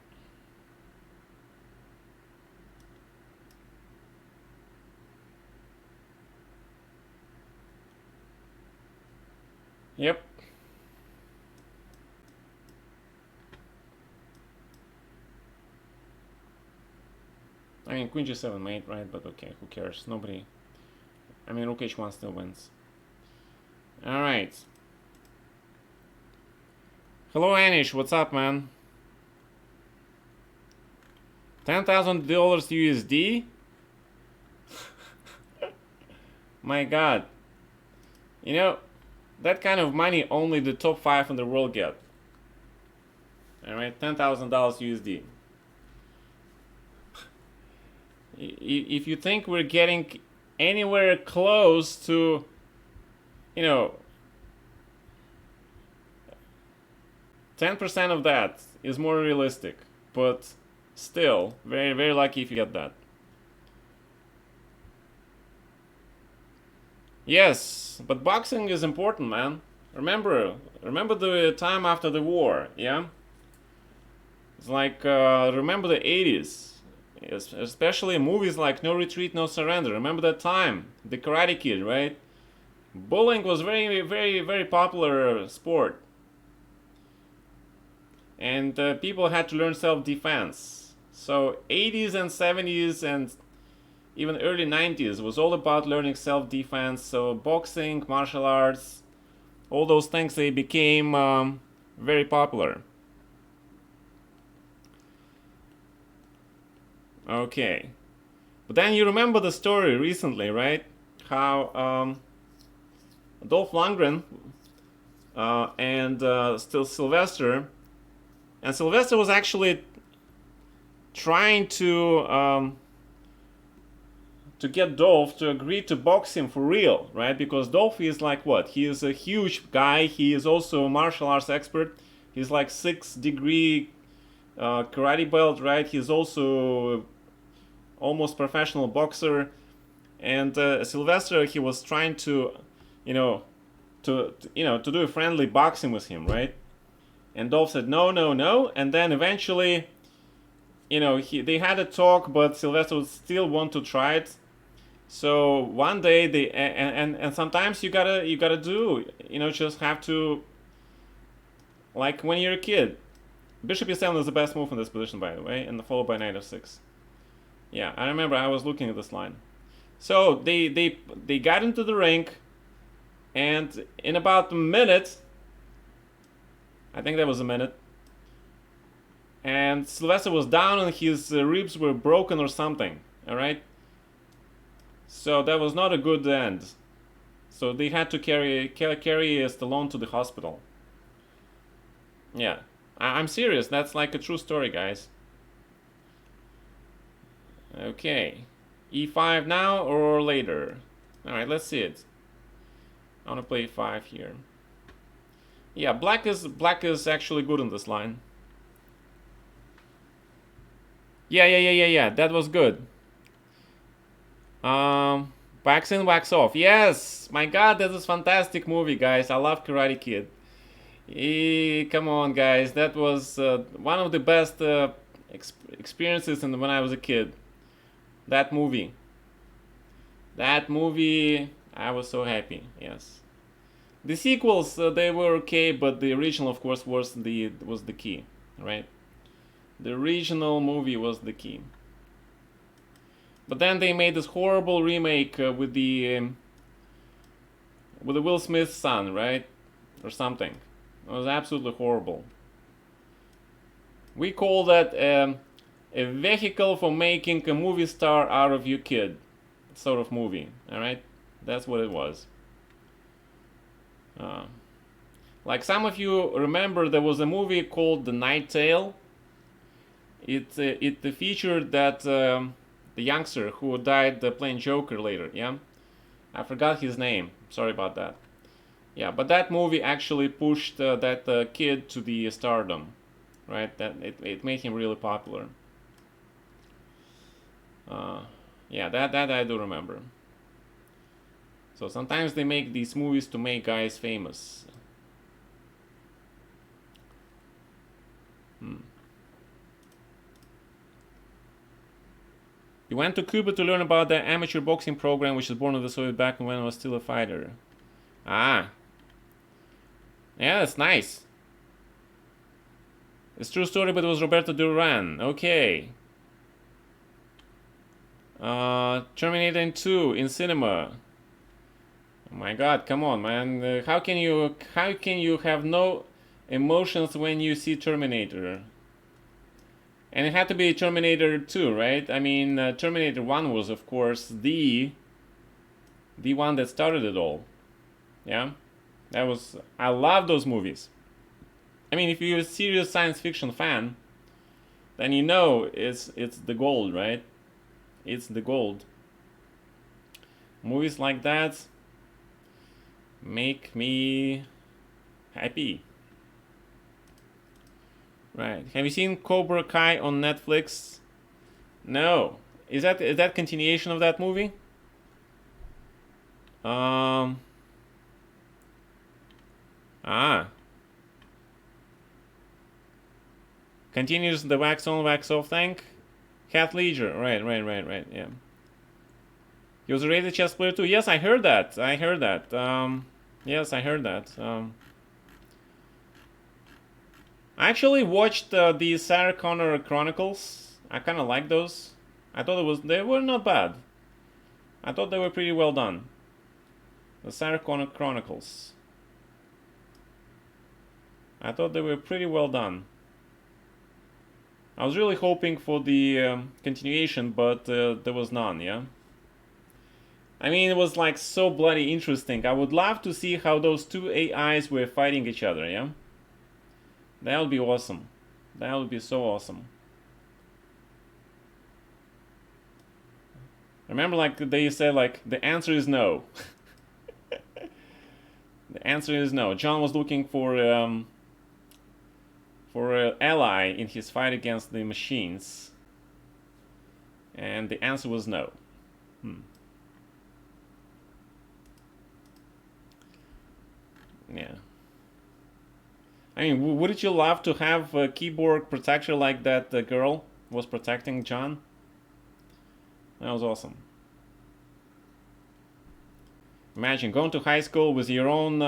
Yep. I mean, queen g7 mate, right? But okay, who cares? Nobody. I mean, rook h1 still wins. All right. Hello, Anish. What's up, man? $10,000 USD? My God. You know, that kind of money only the top 5 in the world get. All right, $10,000 USD. If you think we're getting anywhere close to, you know, 10% of that is more realistic, but still, very, very lucky if you get that. Yes, but boxing is important, man. Remember the time after the war, yeah? It's like, remember the 80s, especially movies like No Retreat, No Surrender. Remember that time, the Karate Kid, right? Bowling was very, very, very popular sport. And people had to learn self-defense. So 80s and 70s and even early 90s was all about learning self-defense. So boxing, martial arts, all those things, they became very popular. Okay. But then you remember the story recently, right? How Dolph Lundgren and still Sylvester, and Sylvester was actually trying to get Dolph to agree to box him for real, right? Because Dolph is like what? He is a huge guy. He is also a martial arts expert. He's like 6th-degree karate belt, right? He's also almost professional boxer. And Sylvester, he was trying to, you know, to do a friendly boxing with him, right? And Dolph said no, no, no. And then eventually, they had a talk, but Sylvester would still want to try it. So one day they and sometimes you gotta do, just have to, like when you're a kid. Bishop e7 is the best move in this position, by the way, and followed by knight f6. Yeah, I remember I was looking at this line. So they got into the ring, and in about a minute, I think that was a minute, and Sylvester was down and his ribs were broken or something. All right. So that was not a good end. So they had to carry Stallone to the hospital. Yeah, I'm serious. That's like a true story, guys. Okay, e5 now or later? All right, let's see it. I want to play e5 here. Yeah, black is actually good on this line. Yeah. That was good. Wax in, wax off. Yes, my God, that is fantastic movie, guys. I love Karate Kid. Come on, guys, that was one of the best experiences when I was a kid. That movie. I was so happy. Yes. The sequels, they were okay, but the original, of course, was the key, right? The original movie was the key. But then they made this horrible remake with the Will Smith's son, right, or something. It was absolutely horrible. We call that a vehicle for making a movie star out of your kid, sort of movie. All right, that's what it was. Like some of you remember, there was a movie called The Night Tale. It featured that the youngster who died playing Joker later. Yeah, I forgot his name. Sorry about that. Yeah, but that movie actually pushed that kid to the stardom, right? That it made him really popular. Yeah, that I do remember. So sometimes they make these movies to make guys famous. He went to Cuba to learn about the amateur boxing program, which was born of the Soviet back when I was still a fighter. Ah, yeah, that's nice. It's a true story, but it was Roberto Duran. Okay. Terminator 2 in cinema. Oh my God, come on, man! How can you have no emotions when you see Terminator? And it had to be Terminator 2, right? I mean, Terminator 1 was, of course, the one that started it all. Yeah, that was. I love those movies. I mean, if you're a serious science fiction fan, then you know it's the gold, right? It's the gold. Movies like that make me happy. Right. Have you seen Cobra Kai on Netflix? No. Is that continuation of that movie? Um. Ah. Continues the wax on, wax off thing. Heath Ledger. Right. Yeah. He was a rated chess player too. Yes, I heard that. Yes, I heard that. I actually watched the Sarah Connor Chronicles. I kind of like those. I thought they were not bad. I thought they were pretty well done. The Sarah Connor Chronicles. I thought they were pretty well done. I was really hoping for the continuation, but there was none, yeah? I mean, it was like so bloody interesting. I would love to see how those two AIs were fighting each other, yeah? That would be awesome. That would be so awesome. Remember, like they said, like the answer is no. The answer is no. John was looking for an ally in his fight against the machines, and the answer was no. Yeah. I mean, wouldn't you love to have a keyboard protector like that the girl was protecting John? That was awesome. Imagine going to high school with your own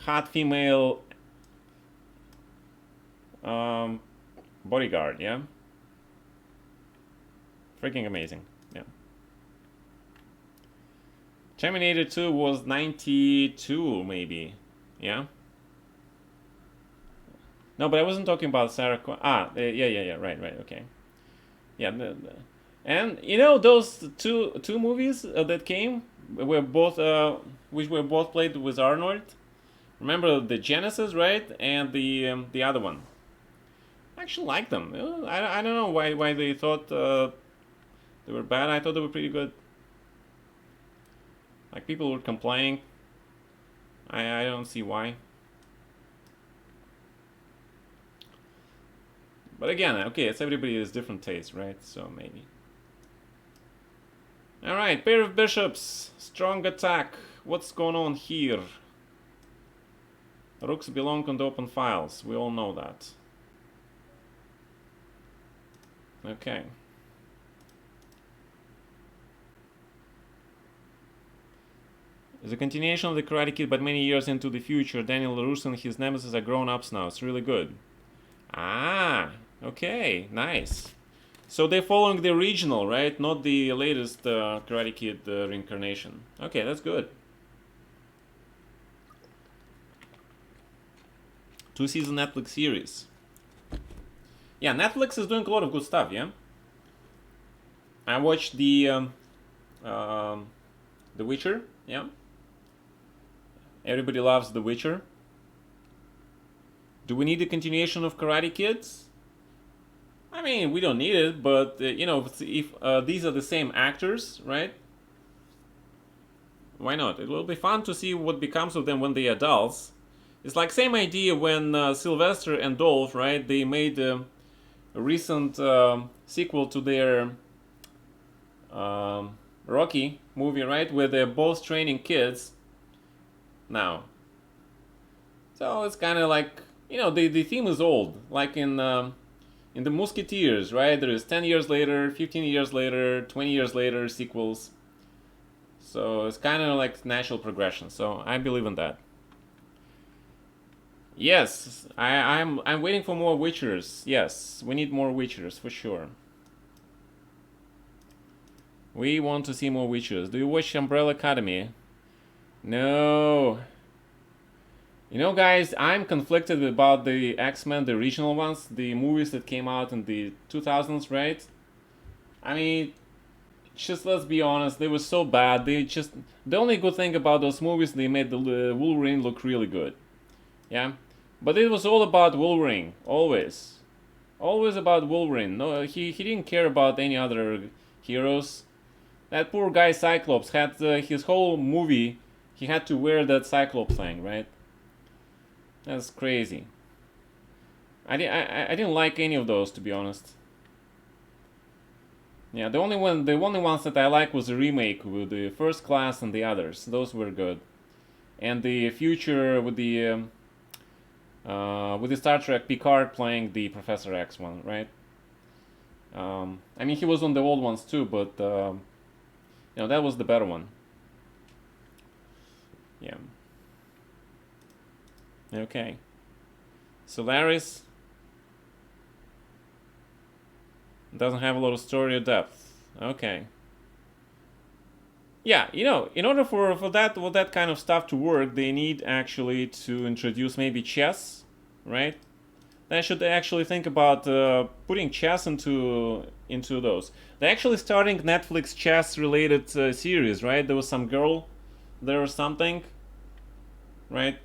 hot female bodyguard, yeah? Freaking amazing, yeah. Terminator 2 was 92, maybe, yeah? No, but I wasn't talking about Sarah. Yeah, right, okay. Yeah, and you know those two movies that came were both which were both played with Arnold. Remember the Genesis, right, and the other one. I actually like them. I don't know why they thought they were bad. I thought they were pretty good. Like people were complaining. I don't see why. But again, okay, it's everybody has different tastes, right? So maybe. Alright, pair of bishops. Strong attack. What's going on here? Rooks belong on the open files. We all know that. Okay. It's a continuation of the Karate Kid, but many years into the future. Daniel LaRusso and his nemesis are grown-ups now. It's really good. Ah, okay, nice. So they're following the original, right? Not the latest Karate Kid reincarnation. Okay, that's good. 2-season Netflix series. Yeah, Netflix is doing a lot of good stuff, yeah? I watched The Witcher, yeah? Everybody loves The Witcher. Do we need a continuation of Karate Kids? I mean, we don't need it, but you know, if these are the same actors, right? Why not? It will be fun to see what becomes of them when they're adults. It's like same idea when Sylvester and Dolph, right? They made a recent sequel to their Rocky movie, right? Where they're both training kids now. So it's kind of like, the theme is old, like in the Musketeers, right? There is 10 years later, 15 years later, 20 years later sequels. So it's kind of like natural progression. So I believe in that. Yes, I'm waiting for more Witchers. Yes, we need more Witchers for sure. We want to see more Witchers. Do you watch Umbrella Academy? No. Guys, I'm conflicted about the X-Men, the original ones, the movies that came out in the 2000s, right? I mean, just let's be honest, they were so bad. The only good thing about those movies, they made the Wolverine look really good. Yeah, but it was all about Wolverine, always about Wolverine. No, he didn't care about any other heroes. That poor guy Cyclops had his whole movie. He had to wear that Cyclops thing, right? That's crazy. I didn't like any of those, to be honest. Yeah, the only ones that I like was the remake with the First Class and the others. Those were good, and the future with the Star Trek Picard playing the Professor X one, right? I mean, he was on the old ones too, but that was the better one. Yeah. Okay. Solaris doesn't have a lot of story or depth. Okay. Yeah, in order for that kind of stuff to work, they need actually to introduce maybe chess, right? They should actually think about putting chess into those. They're actually starting Netflix chess related series, right? There was some girl there or something, right?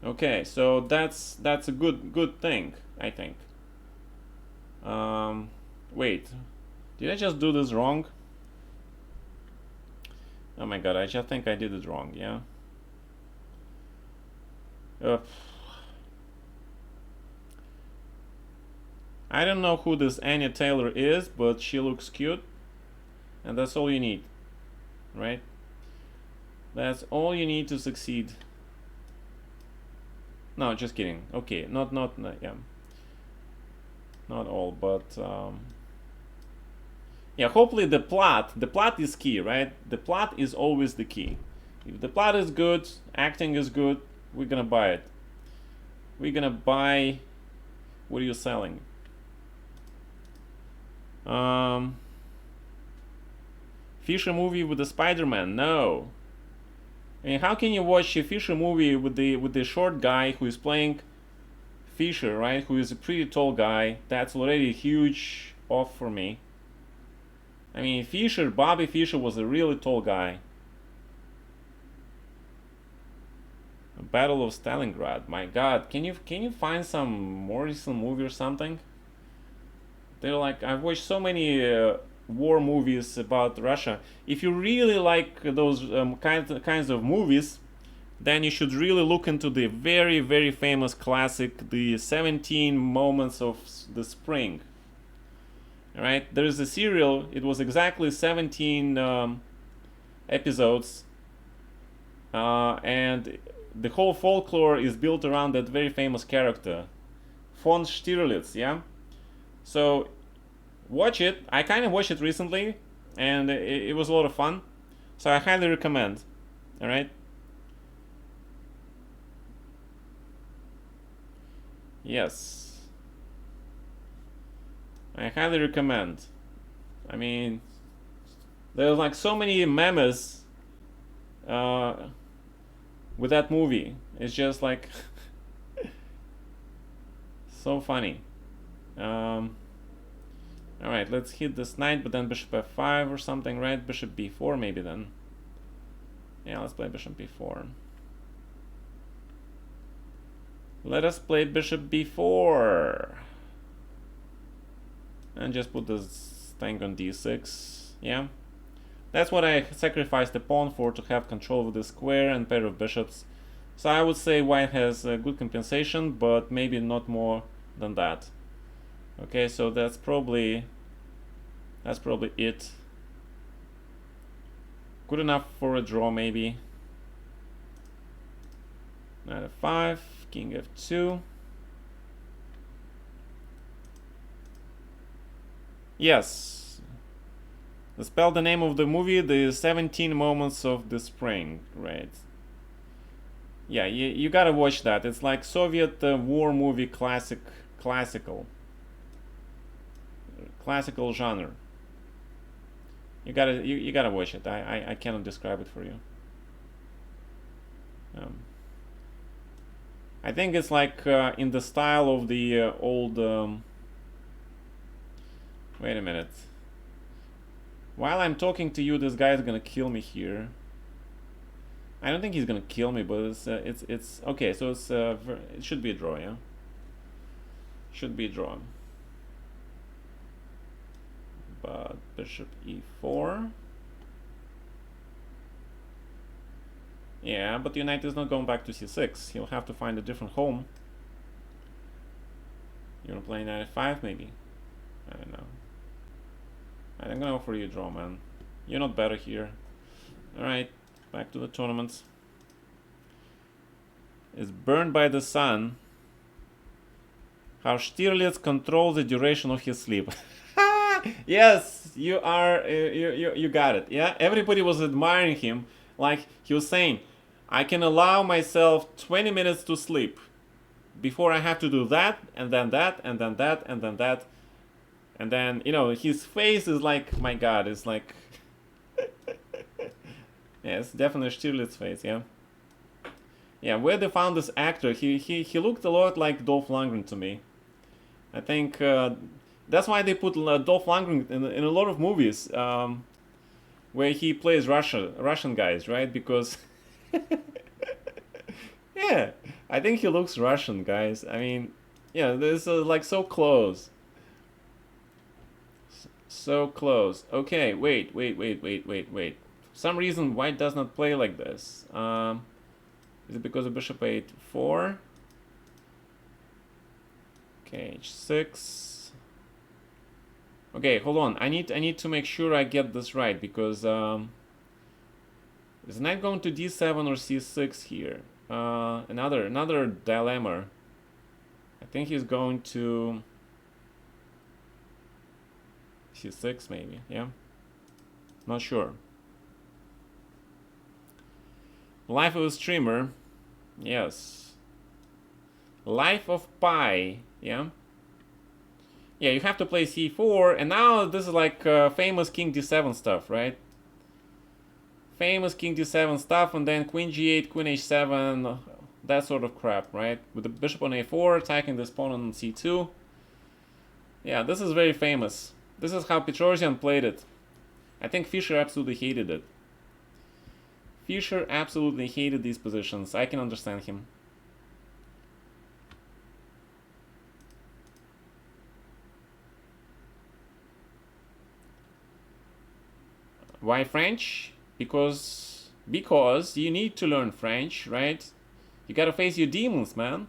Okay, so that's a good thing, I think. Wait, did I just do this wrong? Oh my god, I just think I did it wrong. Yeah. I don't know who this Anya Taylor is, but she looks cute, and that's all you need, right? That's all you need to succeed. No, just kidding. Okay, not yeah, not all, but yeah. Hopefully the plot is key, right? The plot is always the key. If the plot is good, acting is good, we're gonna buy it. We're gonna buy. What are you selling? Fisher movie with the Spider-Man? No. I mean, how can you watch a Fisher movie with the short guy who is playing Fisher, right? Who is a pretty tall guy? That's already a huge off for me. I mean, Bobby Fischer was a really tall guy. Battle of Stalingrad. My God, can you find some more recent movie or something? They're like, I've watched so many war movies about Russia. If you really like those kinds of movies, then you should really look into the very, very famous classic, the 17 Moments of the Spring. All right, there is a serial. It was exactly 17 episodes, and the whole folklore is built around that very famous character, von Stirlitz. Yeah, so watch it. I kind of watched it recently, and it was a lot of fun. So I highly recommend. All right. Yes, I highly recommend. I mean, there's like so many memes uh, with that movie. It's just like so funny. Alright, let's hit this knight, but then bishop f5 or something, right? Bishop b4 maybe then. Yeah, let's play bishop b4. Let us play bishop b4. And just put this thing on d6. Yeah. That's what I sacrificed the pawn for, to have control of the square and pair of bishops. So I would say white has a good compensation, but maybe not more than that. Okay, so that's probably it. Good enough for a draw, maybe. Knight f5, king f2. Yes. Spell the name of the movie, the 17 Moments of the Spring, right? Yeah, you gotta watch that. It's like Soviet war movie classical genre. You gotta watch it. I cannot describe it for you. Um, I think it's like in the style of the old. Wait a minute. While I'm talking to you, this guy is gonna kill me here. I don't think he's gonna kill me, but it's okay. So it should be a draw, yeah. Should be a draw. But bishop e4. Yeah, but the knight is not going back to c6. He'll have to find a different home. You wanna play knight f5 maybe? I don't know. I'm gonna offer you a draw, man. You're not better here. Alright, back to the tournament. Is burned by the sun. How Stirlitz controls the duration of his sleep. Yes, you got it. Yeah, everybody was admiring him. Like he was saying, I can allow myself 20 minutes to sleep before I have to do that, and then that, and then that, and then that. And then, you know, his face is like, my God, it's like... Yeah, it's definitely Stirlitz face, yeah. Yeah, where they found this actor, he looked a lot like Dolph Lundgren to me. I think that's why they put Dolph Lundgren in a lot of movies where he plays Russian guys, right? Because... Yeah, I think he looks Russian, guys. I mean, yeah, this is like so close. So close. Okay, wait. For some reason, white does not play like this. Is it because of bishop a4? Okay, h6. Okay, hold on. I need to make sure I get this right because is knight going to d7 or c6 here? Another dilemma. I think he's going to c6 maybe, yeah? Not sure. Life of a streamer, yes. Life of Pi, yeah? Yeah, you have to play c4, and now this is like famous king d7 stuff, right? Famous king d7 stuff, and then queen g8, queen h7, that sort of crap, right? With the bishop on a4, attacking the pawn on c2. Yeah, this is very famous. This is how Petrosian played it. I think Fischer absolutely hated it. Fischer absolutely hated these positions. I can understand him. Why French? Because you need to learn French, right? You gotta face your demons, man.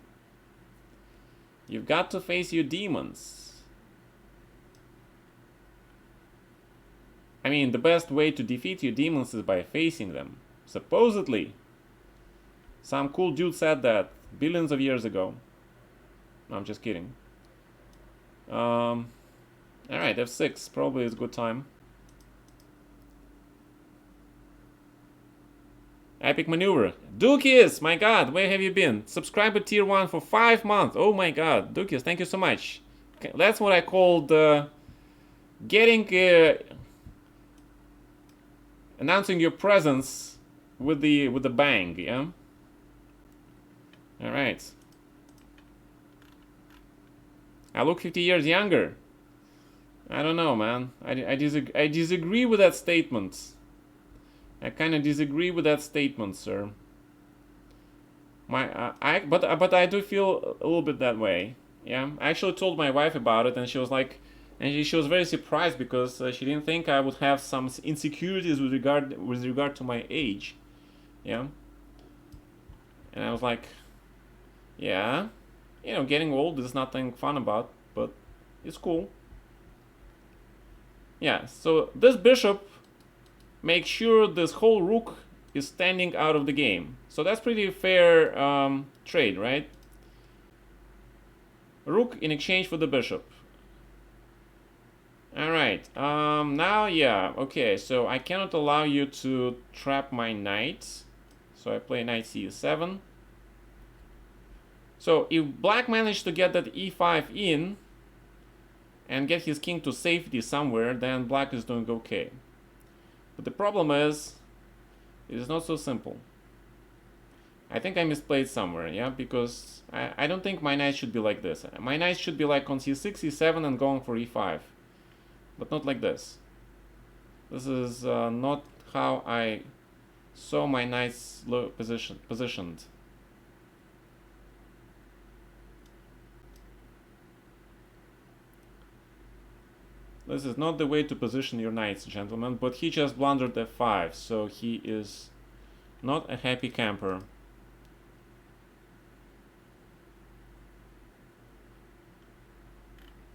You've got to face your demons. I mean, the best way to defeat your demons is by facing them. Supposedly. Some cool dude said that billions of years ago. No, I'm just kidding. Alright, f6 probably is a good time. Epic maneuver. Dukies, my God, where have you been? Subscriber tier 1 for 5 months. Oh my God, Dukies, thank you so much. Okay, that's what I called getting announcing your presence with the bang, yeah. All right. I look 50 years younger. I don't know, man. I disagree with that statement. I kind of disagree with that statement, sir. But I do feel a little bit that way. Yeah, I actually told my wife about it, and she was like, she was very surprised because she didn't think I would have some insecurities with regard to my age. Yeah. And I was like, yeah, you know, getting old is nothing fun about, but it's cool. Yeah. So this bishop make sure this whole rook is standing out of the game. So that's pretty fair trade, right? Rook in exchange for the bishop. Alright, now, yeah, okay, so I cannot allow you to trap my knight. So I play knight c7. So if black managed to get that e5 in and get his king to safety somewhere, then black is doing okay. But the problem is, it is not so simple. I think I misplayed somewhere, yeah, because I don't think my knight should be like this. My knight should be like on c6, c7 and going for e5. But not like this. This is not how I saw my knight's positioned. This is not the way to position your knights, gentlemen, but he just blundered f5, so he is not a happy camper.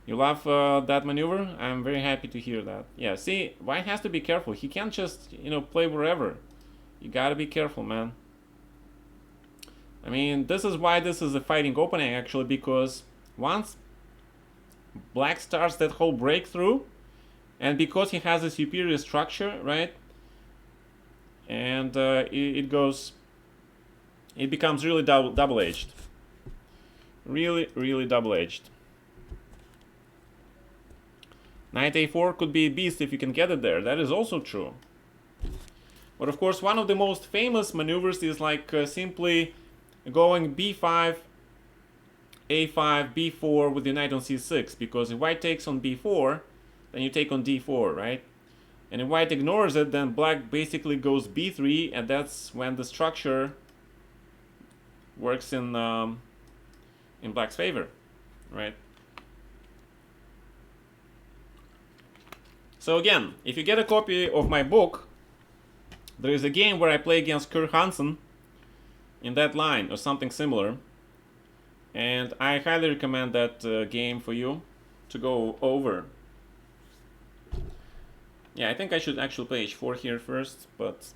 You love that maneuver? I'm very happy to hear that. Yeah, see, White has to be careful. He can't just, play wherever. You gotta be careful, man. I mean, this is why this is a fighting opening, actually, because once Black starts that whole breakthrough, and because he has a superior structure, right? And it becomes really double-edged. Really, really double-edged. Knight a4 could be a beast if you can get it there. That is also true. But of course, one of the most famous maneuvers is like simply going b5, a5, b4 with the knight on c6. Because if white takes on b4, then you take on d4, right? And if white ignores it, then black basically goes b3, and that's when the structure works in black's favor, right? So again, if you get a copy of my book, there is a game where I play against Kurt Hansen in that line or something similar. And I highly recommend that game for you to go over. Yeah, I think I should actually play h4 here first, but...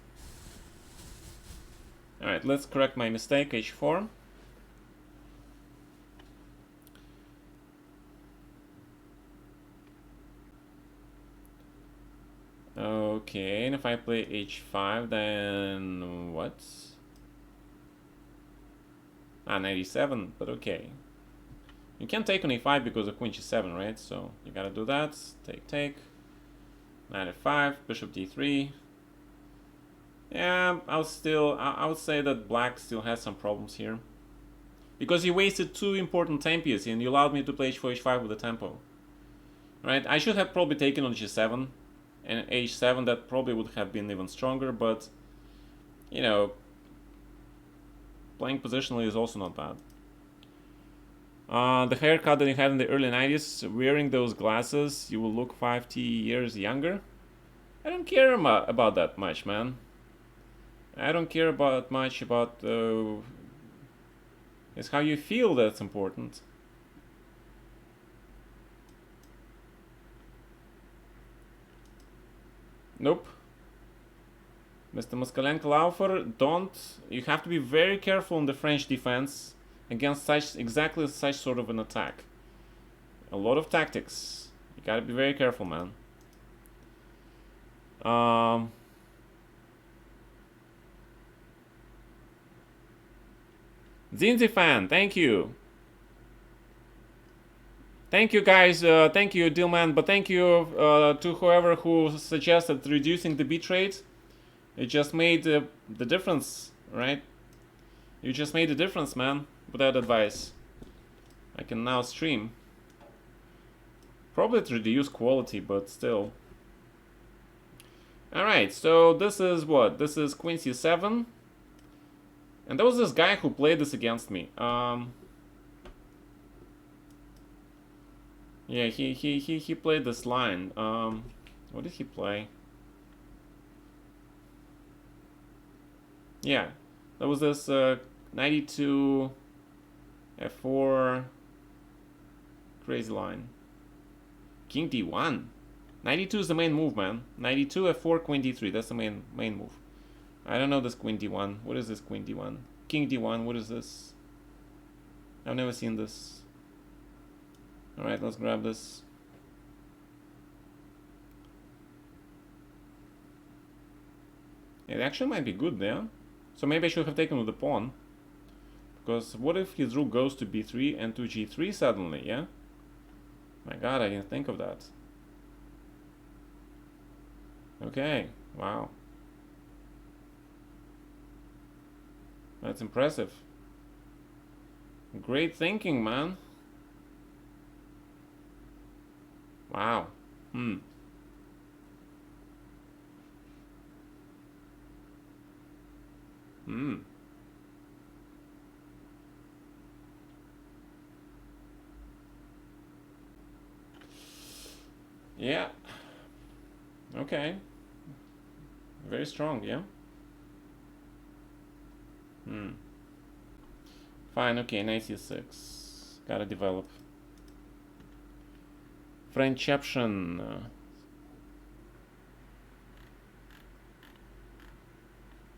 Alright, let's correct my mistake, h4. Okay, and if I play h5, then what? Ah, 97, but okay. You can't take on a5 because of queen g7, right? So you gotta do that. Take. Knight f5, bishop d3. Yeah, I would say that black still has some problems here. Because he wasted two important tempias and you allowed me to play h4, h5 with the tempo. Right? I should have probably taken on g7 and h7. That probably would have been even stronger, but playing positionally is also not bad. The haircut that you had in the early 90s, wearing those glasses, you will look 50 years younger. I don't care about that much, man. I don't care much about... it's how you feel that's important. Nope. Mr. Moskalenko-Laufer, you have to be very careful in the French defense against exactly such sort of an attack. A lot of tactics. You gotta be very careful, man. Zinzi fan, thank you. Thank you, guys. Thank you, Dillman. But thank you to whoever who suggested reducing the bitrate. It just made the difference, right? You just made the difference, man, with that advice. I can now stream. Probably to reduce quality, but still. Alright, so this is what? This is queen c7. And there was this guy who played this against me. Yeah, he played this line. What did he play? Yeah, that was this 92 f4 crazy line. King d1. 92 is the main move, man. 92 f4 queen d3. That's the main move. I don't know this queen d1. What is this queen d1? King d1. What is this? I've never seen this. All right, let's grab this. It actually might be good there. So maybe I should have taken with the pawn. Because what if his rook goes to b3 and to g3 suddenly, yeah? My god, I didn't think of that. Okay, wow. That's impressive. Great thinking, man. Wow. Hmm. Hmm. Yeah. Okay. Very strong, yeah? Hmm. Fine, okay, knight c6. Gotta develop. Frenchception.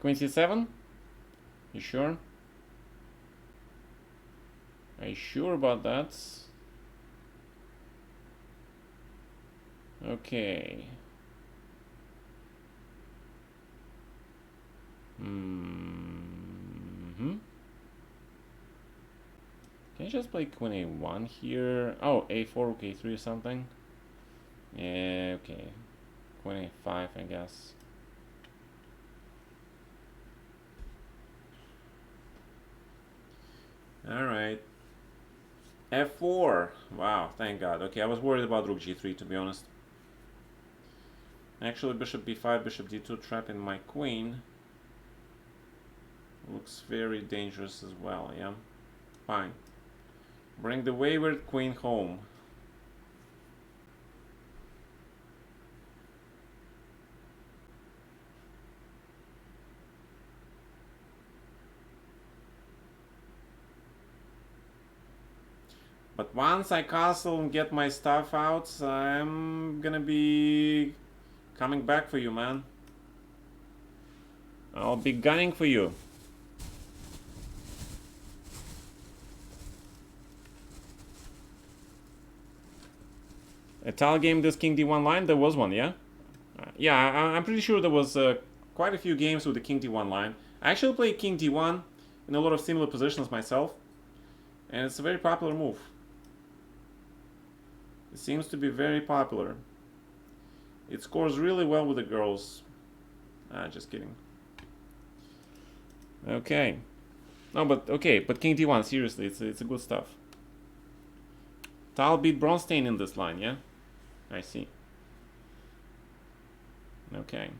Queen c7? You sure? Are you sure about that? Okay. Hmm. Can I just play queen a1 here? Oh, a4, rook a3 or something? Yeah, okay. Queen a5, I guess. Alright. f4. Wow, thank god. Okay, I was worried about rook g3, to be honest. Actually, bishop b5, bishop d2 trapping my queen. Looks very dangerous as well, yeah? Fine. Bring the wayward queen home. But once I castle and get my stuff out, I'm gonna be coming back for you, man. I'll be gunning for you. A tile game this king d1 line? There was one, yeah? Yeah, I'm pretty sure there was quite a few games with the king d1 line. I actually play king d1 in a lot of similar positions myself, and it's a very popular move. It seems to be very popular. It scores really well with the girls. Just kidding. Okay. No, but okay, but king d1, seriously, it's a good stuff. Tal beat Bronstein in this line, yeah? I see. Okay.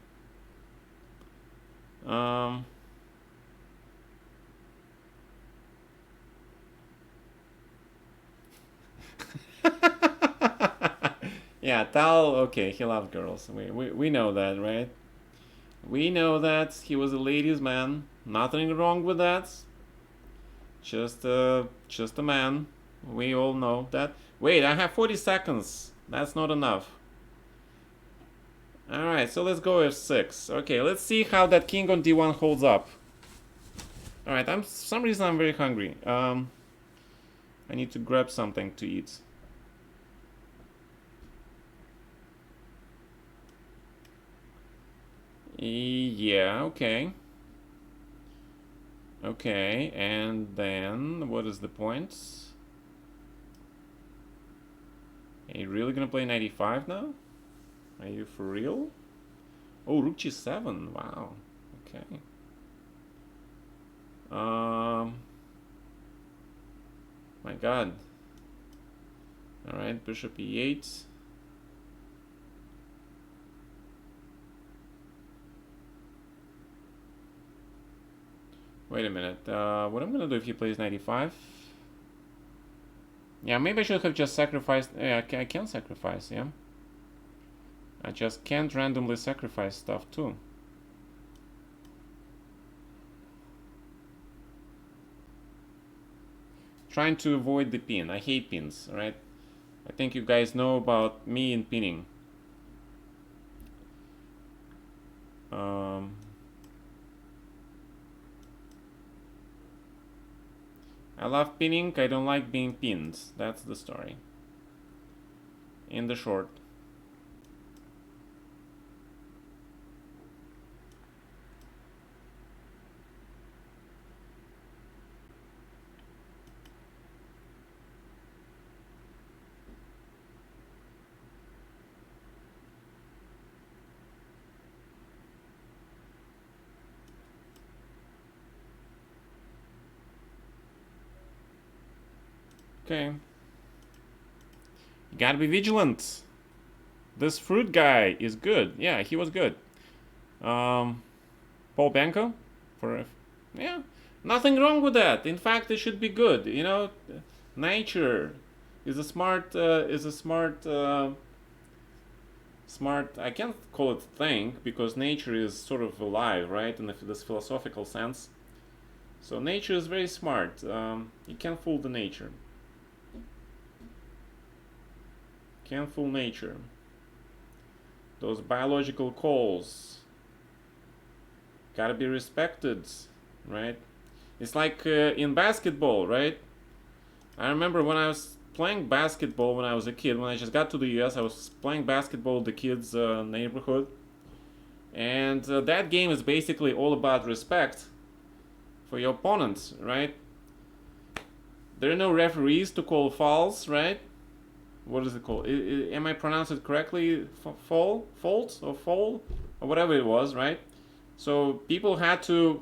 Yeah, Tal, okay, he loves girls. We know that, right? We know that he was a ladies' man. Nothing wrong with that. Just a man. We all know that. Wait, I have 40 seconds. That's not enough. Alright, so let's go f6. Okay, let's see how that king on d1 holds up. Alright, for some reason I'm very hungry. I need to grab something to eat. Yeah, okay. Okay, and then what is the point? Are you really gonna play 95 now? Are you for real? Oh, rook g7. Wow. Okay. My god. Alright, bishop e8. Wait a minute. What I'm gonna do if he plays 95? Yeah, maybe I should have just sacrificed. Yeah, I can sacrifice, yeah. I just can't randomly sacrifice stuff too. Trying to avoid the pin. I hate pins, right? I think you guys know about me and pinning. Um, I love pinning. I don't like being pinned. That's the story. In the short. Okay. You gotta be vigilant. This fruit guy is good. Yeah, he was good. Paul Banco for yeah, nothing wrong with that. In fact, it should be good. You know, nature is a smart smart. I can't call it thing because nature is sort of alive, right? In this philosophical sense. So nature is very smart. You can't fool the nature. Can't fool nature. Those biological calls gotta be respected, right? It's like in basketball, right? I remember when I was playing basketball when I was a kid. When I just got to the U.S., I was playing basketball in the kids' neighborhood, and that game is basically all about respect for your opponents, right? There are no referees to call fouls, right? What is it called? Am I pronouncing it correctly? Fault, or fall, or whatever it was, right? So people had to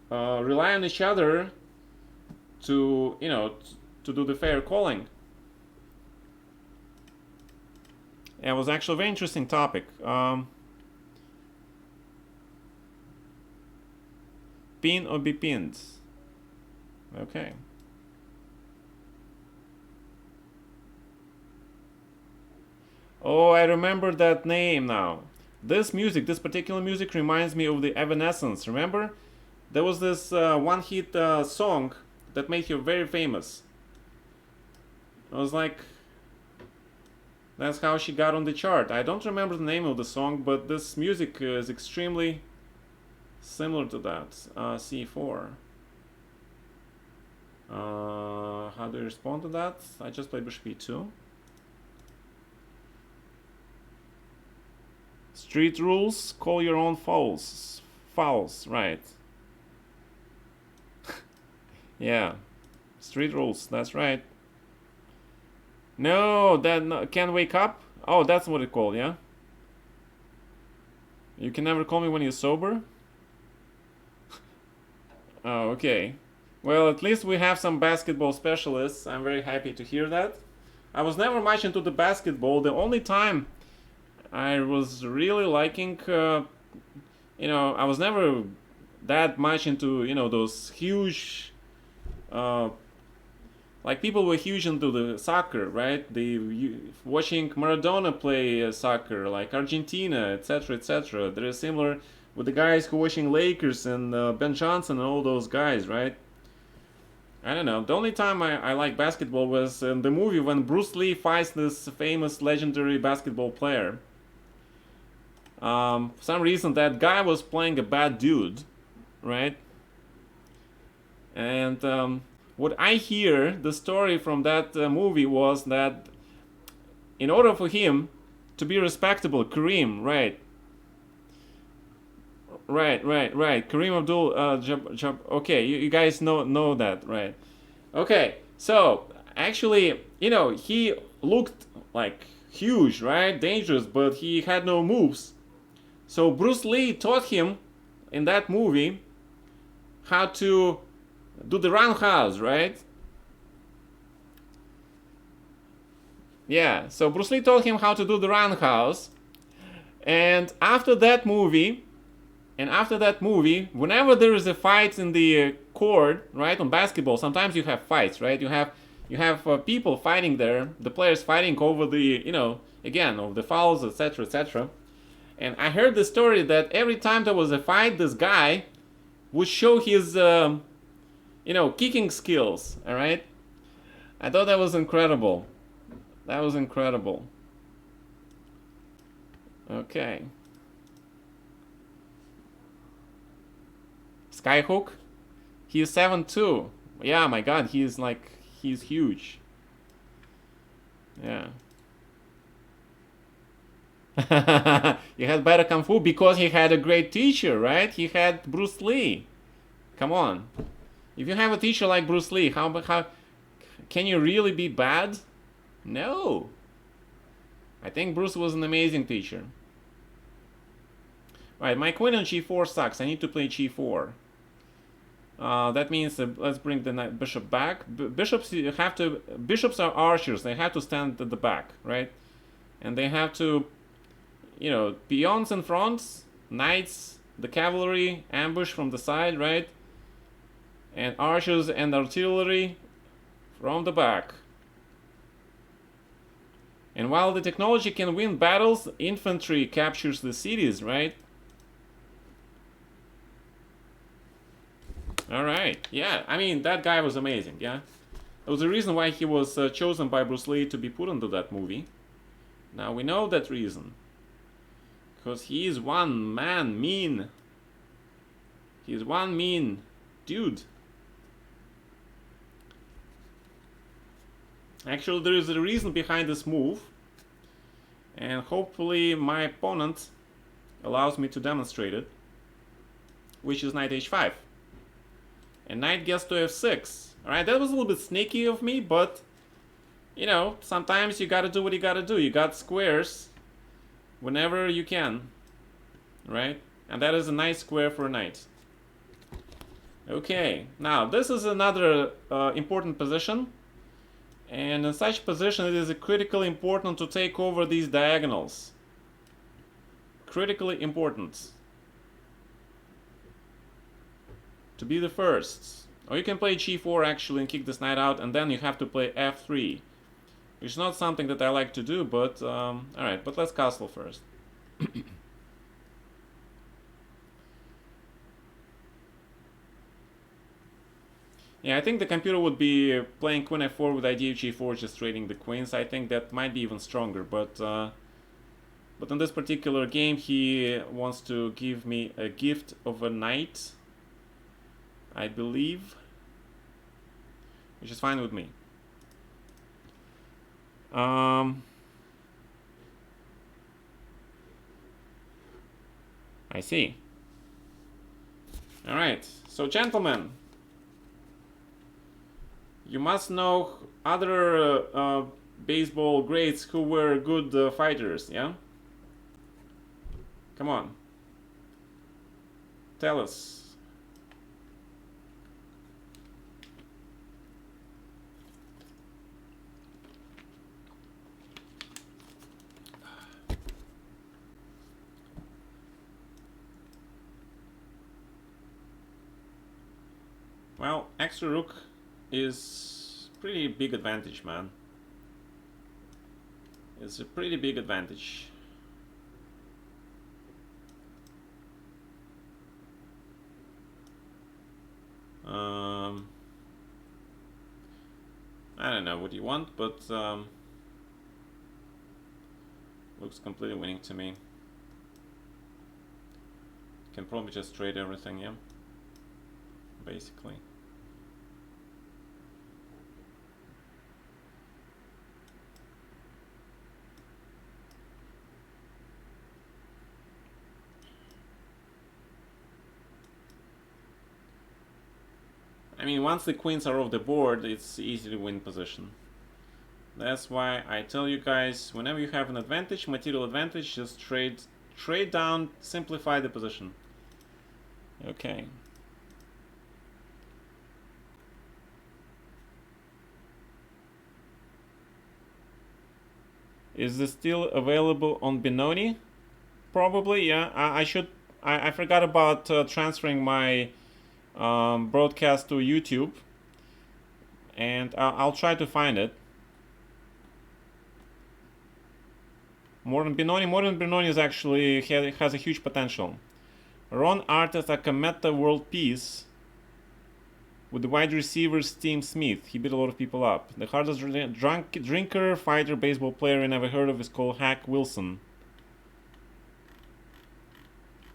rely on each other to, to do the fair calling. It was actually a very interesting topic. Pin or be pinned? Okay. Oh, I remember that name now. This music, this particular music, reminds me of the Evanescence. Remember? There was this one-hit song that made him very famous. I was like, that's how she got on the chart. I don't remember the name of the song, but this music is extremely similar to that. C4. How do you respond to that? I just played bishop e2. Street rules, call your own fouls. Fouls, right. Yeah. Street rules, that's right. No, that can't wake up? Oh, that's what it's called, yeah? You can never call me when you're sober? Oh, okay. Well, at least we have some basketball specialists. I'm very happy to hear that. I was never much into the basketball. The only time I was really liking, I was never that much into, those huge, like people were huge into the soccer, right? Watching Maradona play soccer, like Argentina, etc., etc. They're similar with the guys who watching Lakers and Ben Johnson and all those guys, right? I don't know. The only time I like basketball was in the movie when Bruce Lee fights this famous legendary basketball player. For some reason, that guy was playing a bad dude, right? And what I hear, the story from that movie was that in order for him to be respectable, Kareem, right? Kareem Abdul okay, you guys know that, right? Okay, so actually, he looked like huge, right? Dangerous, but he had no moves. So Bruce Lee taught him in that movie how to do the roundhouse, right? Yeah, so Bruce Lee taught him how to do the roundhouse. And after that movie, whenever there is a fight in the court, right, on basketball, sometimes you have fights, right? You have people fighting there, the players fighting over the, again, over the fouls, etc., etc. And I heard the story that every time there was a fight, this guy would show his, kicking skills, all right? I thought that was incredible. That was incredible. Okay. Skyhook. He is 7'2". Yeah, my God, he's huge. Yeah. He had better kung fu because he had a great teacher, right? He had Bruce Lee. Come on. If you have a teacher like Bruce Lee, how can you really be bad? No. I think Bruce was an amazing teacher. Right, my queen on g4 sucks. I need to play g4. That means let's bring the bishop back. Bishops are archers. They have to stand at the back, right? And they have to, peons in front, knights, the cavalry, ambush from the side, right? And archers and artillery from the back. And while the technology can win battles, infantry captures the cities, right? Alright, yeah, I mean, that guy was amazing, yeah? There was a reason why he was chosen by Bruce Lee to be put into that movie. Now we know that reason. Because he is one man mean. He's one mean dude. Actually, there is a reason behind this move. And hopefully my opponent allows me to demonstrate it. Which is knight h5. And knight gets to f6. Alright, that was a little bit sneaky of me, but sometimes you gotta do what you gotta do. You got squares whenever you can. Right? And that is a nice square for a knight. Okay, now this is another important position. And in such position, it is critically important to take over these diagonals. Critically important. To be the first. Or you can play g4 actually and kick this knight out, and then you have to play f3. Which is not something that I like to do, but alright, but let's castle first. Yeah, I think the computer would be playing queen f4 with idea of g4, just trading the queens. I think that might be even stronger, but in this particular game, he wants to give me a gift of a knight, I believe, which is fine with me. I see. All right, so gentlemen, you must know other baseball greats who were good fighters, yeah? Come on. Tell us. Well, extra rook is pretty big advantage, man. It's a pretty big advantage. I don't know what you want, but looks completely winning to me. Can probably just trade everything, yeah? Basically. I mean, once the queens are off the board, it's easy to win position. That's why I tell you guys, whenever you have an advantage, material advantage, just trade down, simplify the position. Okay. Is this still available on Benoni? Probably, yeah. I forgot about transferring my broadcast to YouTube, and I'll try to find it. Modern Benoni is actually has a huge potential. Ron Artest Akameta World Peace with the wide receiver Steve Smith. He beat a lot of people up. The hardest drinker, fighter, baseball player I never heard of is called Hack Wilson.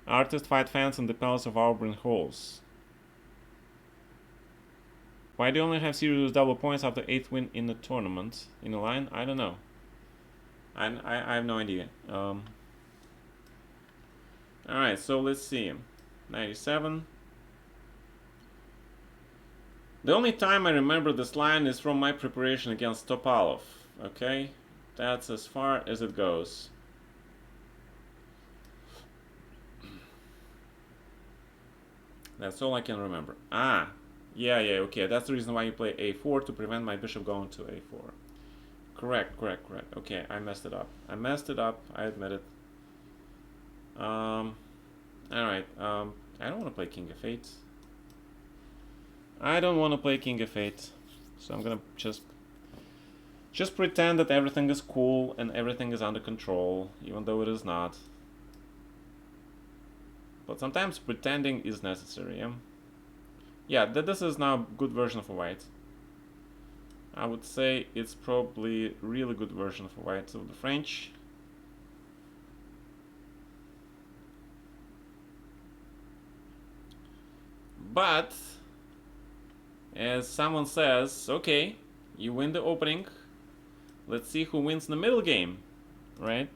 Artist fight fans in the Palace of Auburn Halls. Why do you only have serious double points after 8th win in the tournament? In a line? I don't know. I have no idea. Alright, so let's see. 97. The only time I remember this line is from my preparation against Topalov. Okay? That's as far as it goes. That's all I can remember. Ah, yeah, okay. That's the reason why you play a4 to prevent my bishop going to a4. Correct. Okay, I messed it up. I admit it. Alright. I don't want to play king f8. I don't want to play king f8. So I'm gonna just pretend that everything is cool and everything is under control, even though it is not. But sometimes pretending is necessary, yeah? Yeah, this is now a good version of a white. I would say it's probably a really good version of a white. So the French. But, as someone says, okay, you win the opening. Let's see who wins the middle game, right?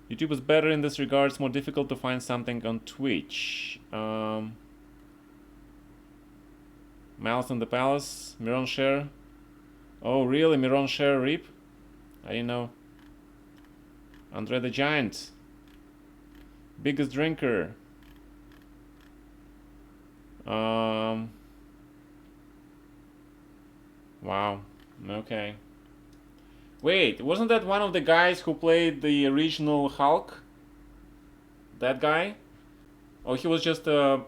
YouTube is better in this regard. It's more difficult to find something on Twitch. Malice in the Palace, Miron Share. Oh, really? Miron Share Reap? I didn't know. Andre the Giant. Biggest Drinker. Wow. Okay. Wait, wasn't that one of the guys who played the original Hulk? That guy? Oh, he was just a.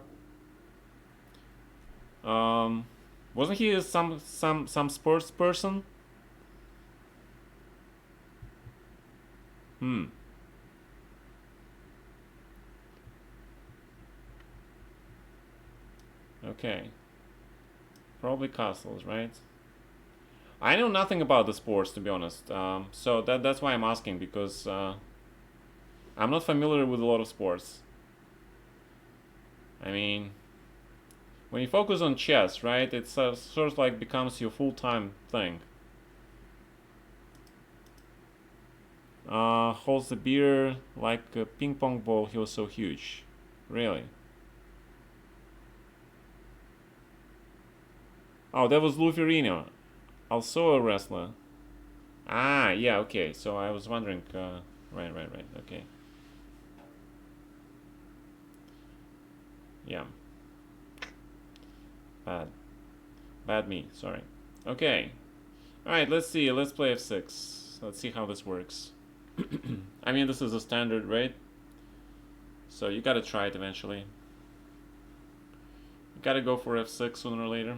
Wasn't he some sports person? Okay. Probably castles, right? I know nothing about the sports, to be honest. So that's why I'm asking, because I'm not familiar with a lot of sports. I mean, when you focus on chess, right, it sort of like becomes your full-time thing. Holds the beer like a ping pong ball. He was so huge. Really? Oh, that was Lou Ferrigno, also a wrestler. Ah, yeah, okay. So I was wondering. Right. Okay. Yeah. Bad me. Sorry. Okay. All right. Let's see. Let's play f6. Let's see how this works. I mean, this is a standard, right? So you gotta try it eventually. You gotta go for f6 sooner or later.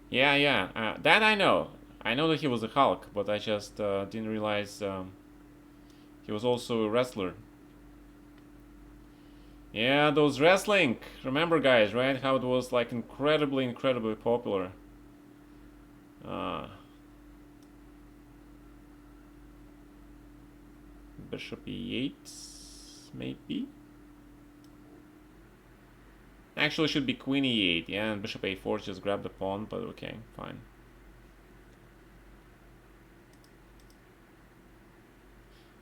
Yeah. That I know. I know that he was a Hulk, but I just didn't realize he was also a wrestler. Yeah, those wrestling. Remember, guys, right? How it was like incredibly popular. Bishop e8, maybe. Actually, should be queen e8. Yeah, and bishop a4 just grab the pawn. But okay, fine.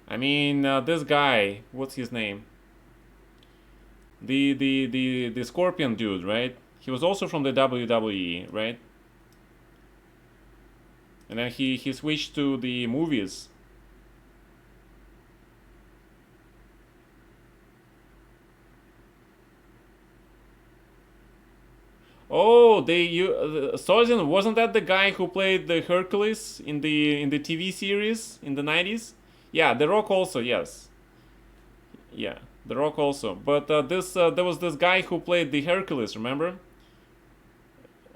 I mean, this guy. What's his name? The Scorpion dude, right? He was also from the WWE, right? And then he switched to the movies. Oh, Sozin, wasn't that the guy who played the Hercules in the TV series in the 90s? Yeah, The Rock also, yes. Yeah, The Rock also. But there was this guy who played the Hercules, remember?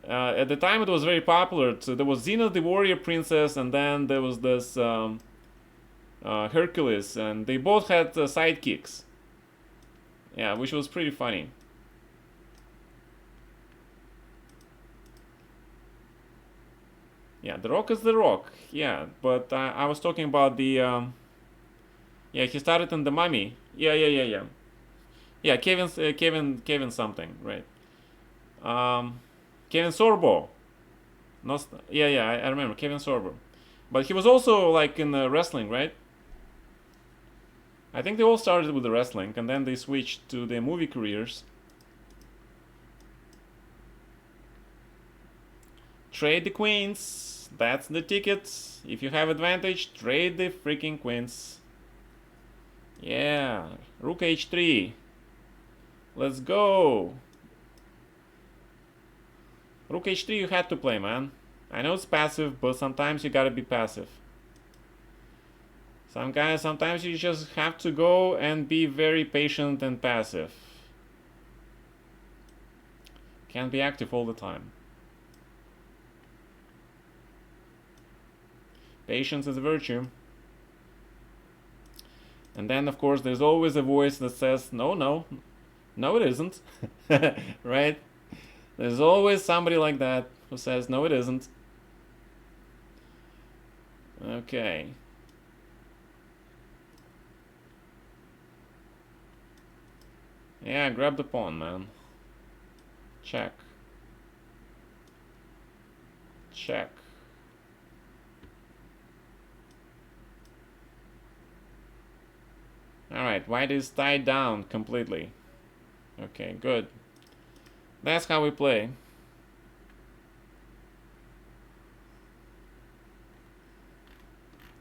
At the time it was very popular. So there was Xena the Warrior Princess, and then there was this Hercules, and they both had sidekicks. Yeah, which was pretty funny. Yeah, the rock is the rock. Yeah, but I was talking about the. Yeah, he started in the mummy. Yeah. Yeah, Kevin something, right? Um, Kevin Sorbo. Not. Yeah. I remember Kevin Sorbo, but he was also like in wrestling, right? I think they all started with the wrestling, and then they switched to their movie careers. Trade the queens. That's the ticket. If you have advantage, trade the freaking queens. Yeah. Rook h3. Let's go. Rook h3 you had to play, man. I know it's passive, but sometimes you gotta be passive. Sometimes you just have to go and be very patient and passive. Can't be active all the time. Patience is a virtue. And then, of course, there's always a voice that says, no, it isn't. Right? There's always somebody like that who says, no, it isn't. Okay. Yeah, grab the pawn, man. Check. Check. Alright, white is tied down completely. Okay, good. That's how we play.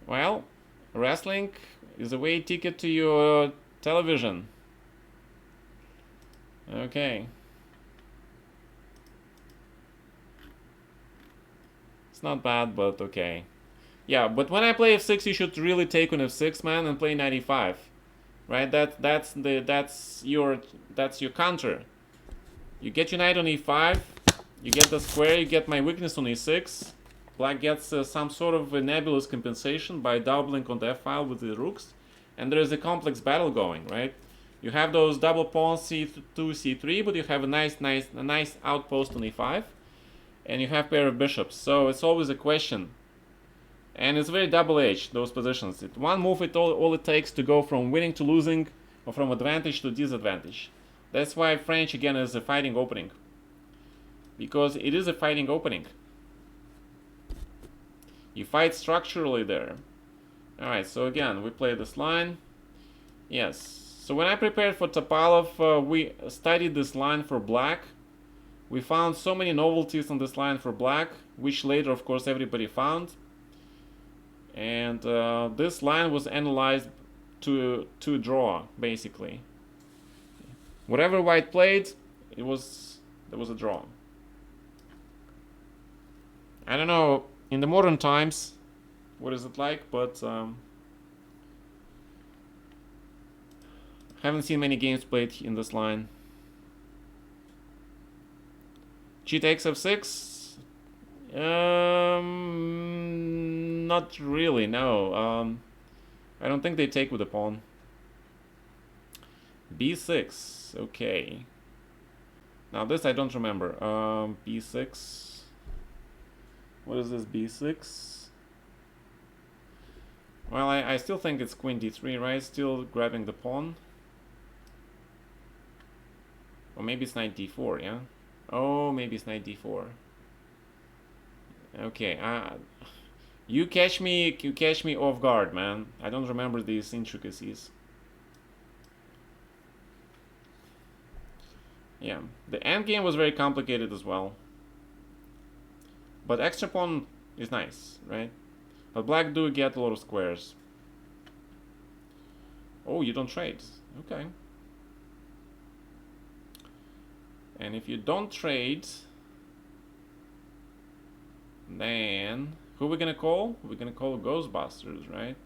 Well, wrestling is a way ticket to your television. Okay. It's not bad, but okay. Yeah, but when I play f6, you should really take on f6, man, and play knight e5. Right? That's your counter. You get your knight on e5, you get the square, you get my weakness on e6. Black gets some sort of a nebulous compensation by doubling on the f-file with the rooks, and there is a complex battle going, right? You have those double pawns c2, c3, but you have a nice outpost on e5, and you have pair of bishops. So it's always a question, and it's very double-edged, those positions. One move, all it takes to go from winning to losing, or from advantage to disadvantage. That's why French again is a fighting opening, because it is a fighting opening. You fight structurally there. Alright, so again, we play this line. Yes. So when I prepared for Topalov, we studied this line for black. We found so many novelties on this line for black, which later, of course, everybody found. And this line was analyzed to draw, basically. Whatever white played, there was a draw. I don't know, in the modern times, what is it like, but haven't seen many games played in this line. G takes f6. Not really, no. I don't think they take with the pawn. b6, okay. Now this I don't remember. b6. What is this, b6? Well, I still think it's queen d3, right? Still grabbing the pawn. Or maybe it's knight d4, yeah? Oh, maybe it's knight d4. Okay, you catch me off guard, man. I don't remember these intricacies. Yeah, the endgame was very complicated as well. But extra pawn is nice, right? But black do get a lot of squares. Oh, you don't trade. Okay. And if you don't trade, then who are we gonna call? We're gonna call Ghostbusters, right?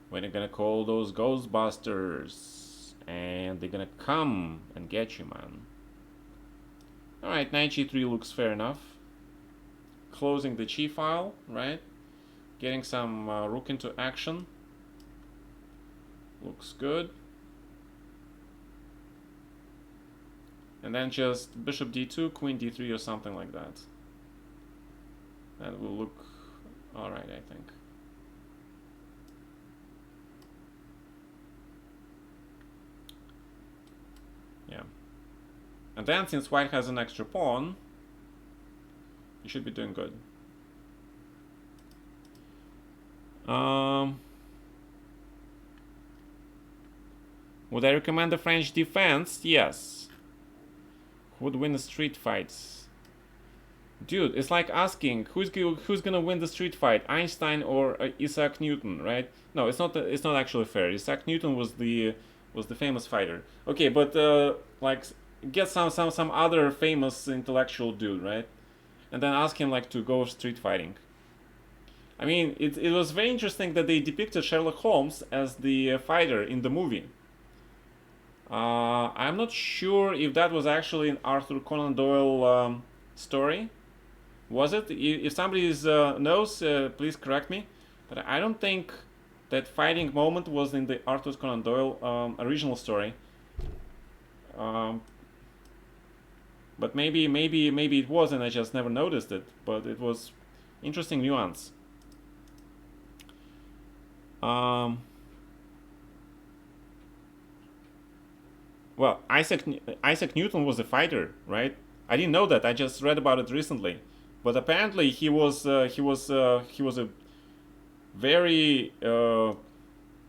We're gonna call those Ghostbusters, and they're gonna come and get you, man. Alright, knight g3 looks fair enough. Closing the g file, right? Getting some rook into action. Looks good. And then just bishop d2, queen d3 or something like that. That will look alright, I think. Yeah. And then, since white has an extra pawn, you should be doing good. Would I recommend the French defense? Yes. Who would win the street fights? Dude, it's like asking who's gonna win the street fight, Einstein or Isaac Newton, right? No, it's not. It's not actually fair. Isaac Newton was the famous fighter. Okay, but like get some other famous intellectual dude, right? And then ask him like to go street fighting. I mean, it was very interesting that they depicted Sherlock Holmes as the fighter in the movie. I'm not sure if that was actually an Arthur Conan Doyle story. Was it? If somebody knows, please correct me. But I don't think that fighting moment was in the Arthur Conan Doyle original story. Um, but maybe it was, and I just never noticed it. But it was interesting nuance. Well, Isaac Newton was a fighter, right? I didn't know that. I just read about it recently. But apparently he was a very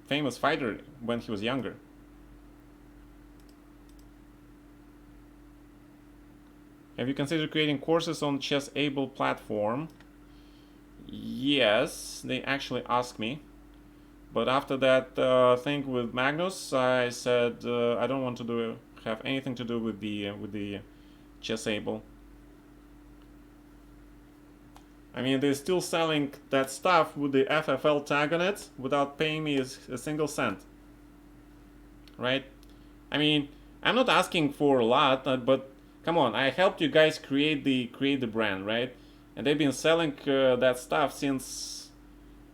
famous fighter when he was younger. Have you considered creating courses on Chessable platform? Yes, they actually asked me. But after that thing with Magnus, I said I don't want to have anything to do with the Chessable. I mean, they're still selling that stuff with the FFL tag on it without paying me a single cent. Right? I mean, I'm not asking for a lot, but come on, I helped you guys create the brand, right? And they've been selling that stuff since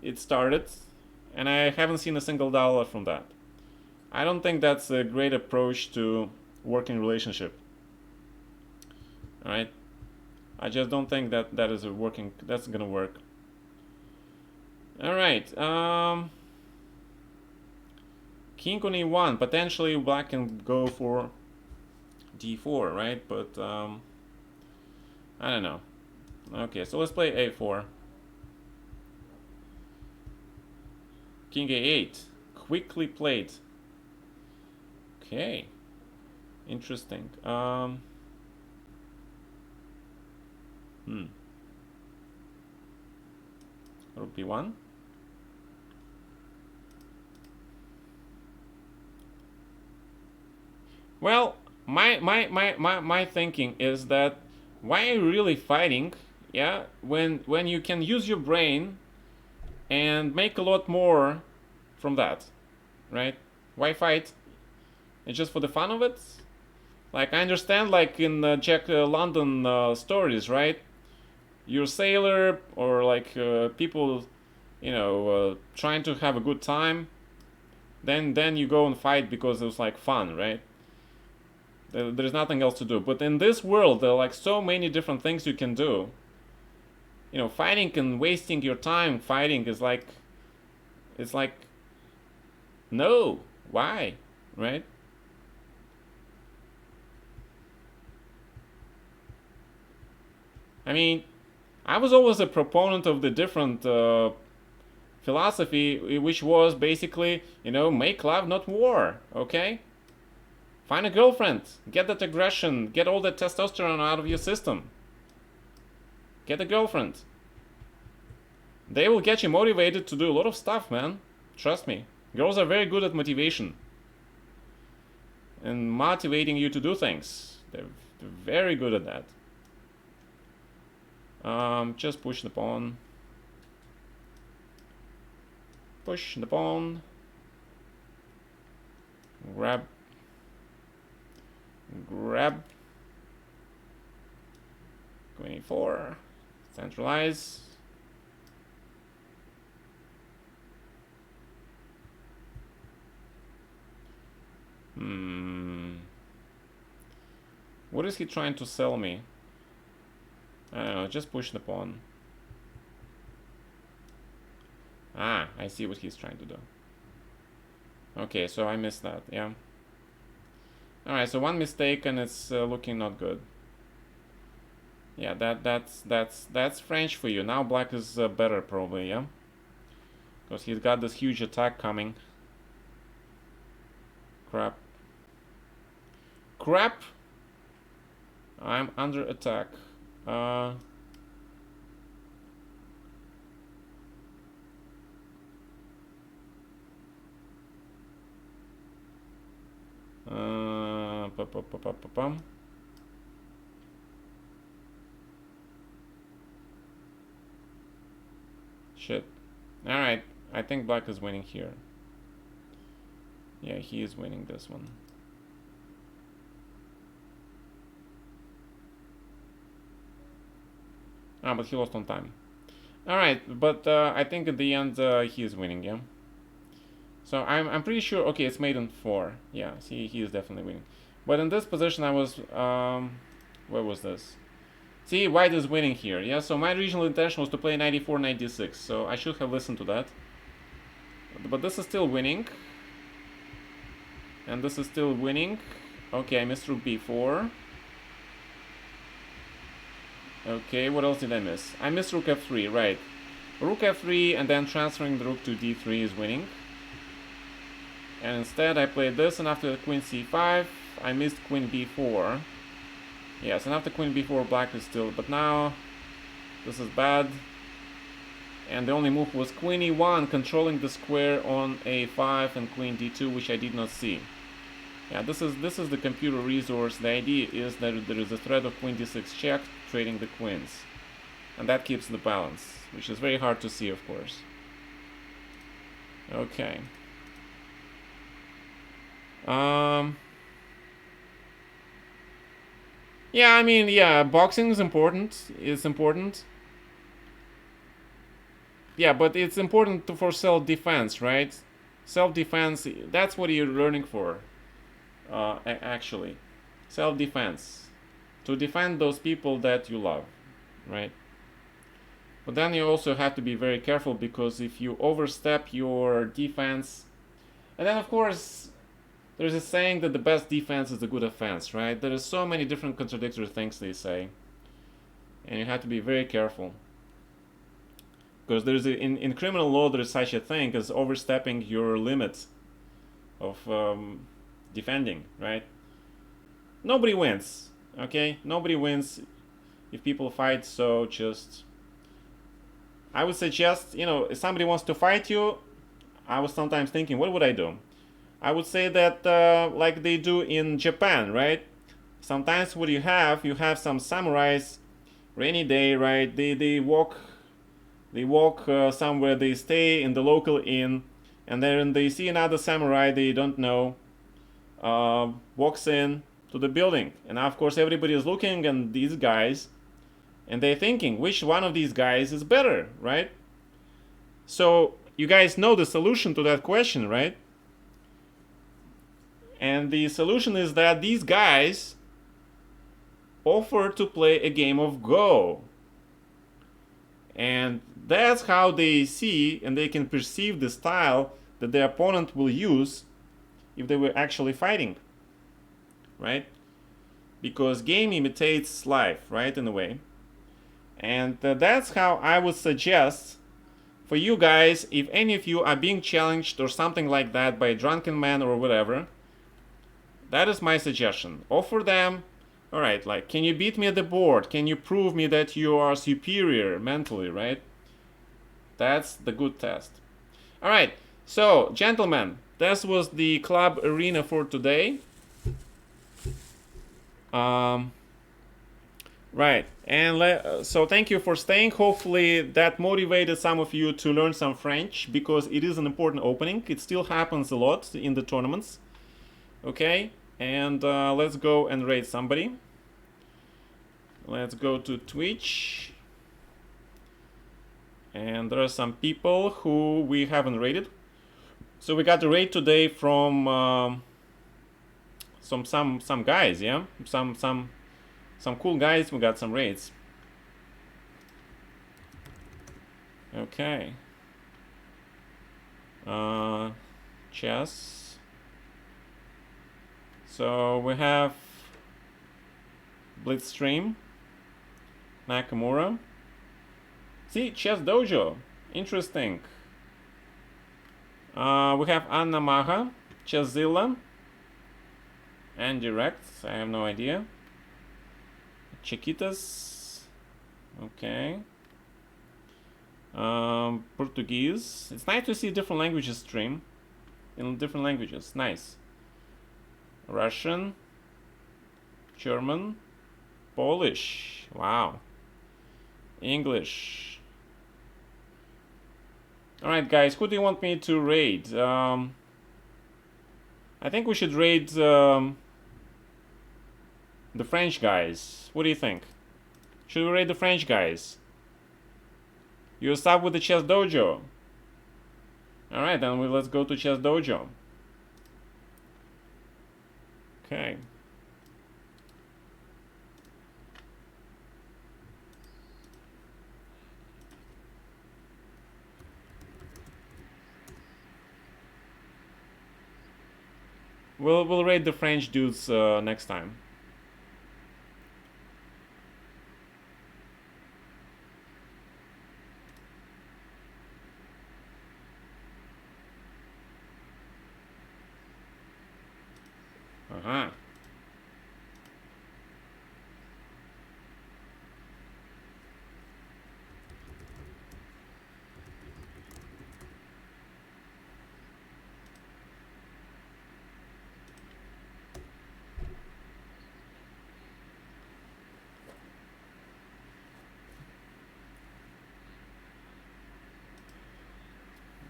it started, and I haven't seen a single dollar from that. I don't think that's a great approach to working relationship. All right? I just don't think that is that's gonna work. All right. King on e1. Potentially black can go for d4, right? But I don't know. Okay, so let's play a4. King a8. Quickly played. Okay. Interesting. Rook b1. Well, my thinking is that why are you really fighting? Yeah, when you can use your brain and make a lot more from that, right? Why fight? It's just for the fun of it. Like I understand, like in Jack London stories, right? You're a sailor or like people, trying to have a good time. Then you go and fight because it was like fun, right? There's nothing else to do. But in this world, there are like so many different things you can do. Fighting and wasting your time fighting is like, it's like, no, why, right? I mean, I was always a proponent of the different philosophy, which was basically, make love, not war, okay? Find a girlfriend, get that aggression, get all that testosterone out of your system. Get a girlfriend. They will get you motivated to do a lot of stuff, man. Trust me. Girls are very good at motivation. And motivating you to do things. They're very good at that. Just push the pawn. Push the pawn. Grab. Queen e4. Centralize. What is he trying to sell me? I don't know, just push the pawn. Ah, I see what he's trying to do. Okay, so I missed that, yeah. Alright, so one mistake and it's looking not good. Yeah, that's French for you. Now black is better probably, yeah? Because he's got this huge attack coming. Crap. Crap! I'm under attack. Uh... Pum. Shit. Alright, I think black is winning here. Yeah, he is winning this one. Ah, but he lost on time. Alright, but I think at the end he is winning, yeah? So I'm pretty sure, okay, it's mate in 4. Yeah, see, he is definitely winning. But in this position I was, where was this? See, white is winning here, yeah? So my original intention was to play 94-96, so I should have listened to that. But this is still winning. And this is still winning. Okay, I missed rook b4. Okay, what else did I miss? I missed rook f3, right. Rook f3 and then transferring the rook to d3 is winning. And instead I played this, and after queen c5, I missed queen b4. Yes, and after queen b4, black is still, but now this is bad. And the only move was queen e1, controlling the square on a5 and queen d2, which I did not see. Yeah, this is the computer resource. The idea is that there is a threat of queen d6 check, trading the queens. And that keeps the balance, which is very hard to see, of course. Okay. Yeah, I mean, yeah, boxing is important. It's important. Yeah, but it's important for self-defense, right? Self-defense, that's what you're learning for, actually. Self-defense. To defend those people that you love, right? But then you also have to be very careful, because if you overstep your defense... And then, of course, there's a saying that the best defense is a good offense, right? There are so many different contradictory things they say. And you have to be very careful. Because there's in criminal law, there is such a thing as overstepping your limits of defending, right? Nobody wins, okay? Nobody wins if people fight, so just... I would suggest, if somebody wants to fight you, I was sometimes thinking, what would I do? I would say that like they do in Japan, right? Sometimes what you have some samurais, rainy day, right? They walk somewhere, they stay in the local inn, and then they see another samurai they don't know, walks in to the building, and of course everybody is looking at these guys, and they're thinking, which one of these guys is better, right? So you guys know the solution to that question, right? And the solution is that these guys offer to play a game of Go. And that's how they see and they can perceive the style that the opponent will use if they were actually fighting, right? Because game imitates life, right, in a way. And that's how I would suggest for you guys, if any of you are being challenged or something like that by a drunken man or whatever, that is my suggestion. Offer them, all right, like, can you beat me at the board? Can you prove me that you are superior mentally, right? That's the good test. All right, so, gentlemen, this was the club arena for today. Right, and so thank you for staying. Hopefully that motivated some of you to learn some French, because it is an important opening. It still happens a lot in the tournaments. Okay, and let's go and raid somebody. Let's go to Twitch. And there are some people who we haven't raided. So we got a raid today from some guys, yeah? Some cool guys. We got some raids. Okay. Chess. So we have Blitzstream, Nakamura. See, Chess Dojo. Interesting. We have Anna Maha, Chesszilla, and Direct. I have no idea. Chiquitas. Okay. Portuguese. It's nice to see different languages stream in different languages. Nice. Russian, German, Polish. Wow. English. Alright, guys, who do you want me to raid? I think we should raid the French guys. What do you think? Should we raid the French guys? You start with the Chess Dojo. Alright, then let's go to Chess Dojo. Okay. We'll raid the French dudes next time. Uh-huh.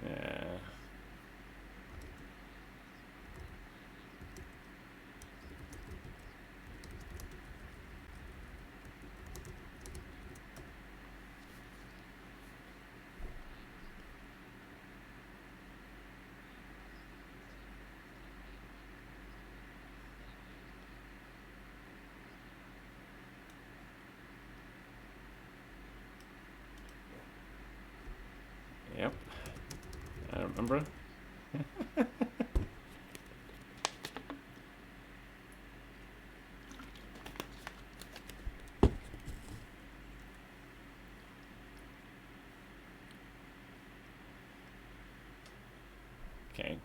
Yeah. Yep. I remember. Okay.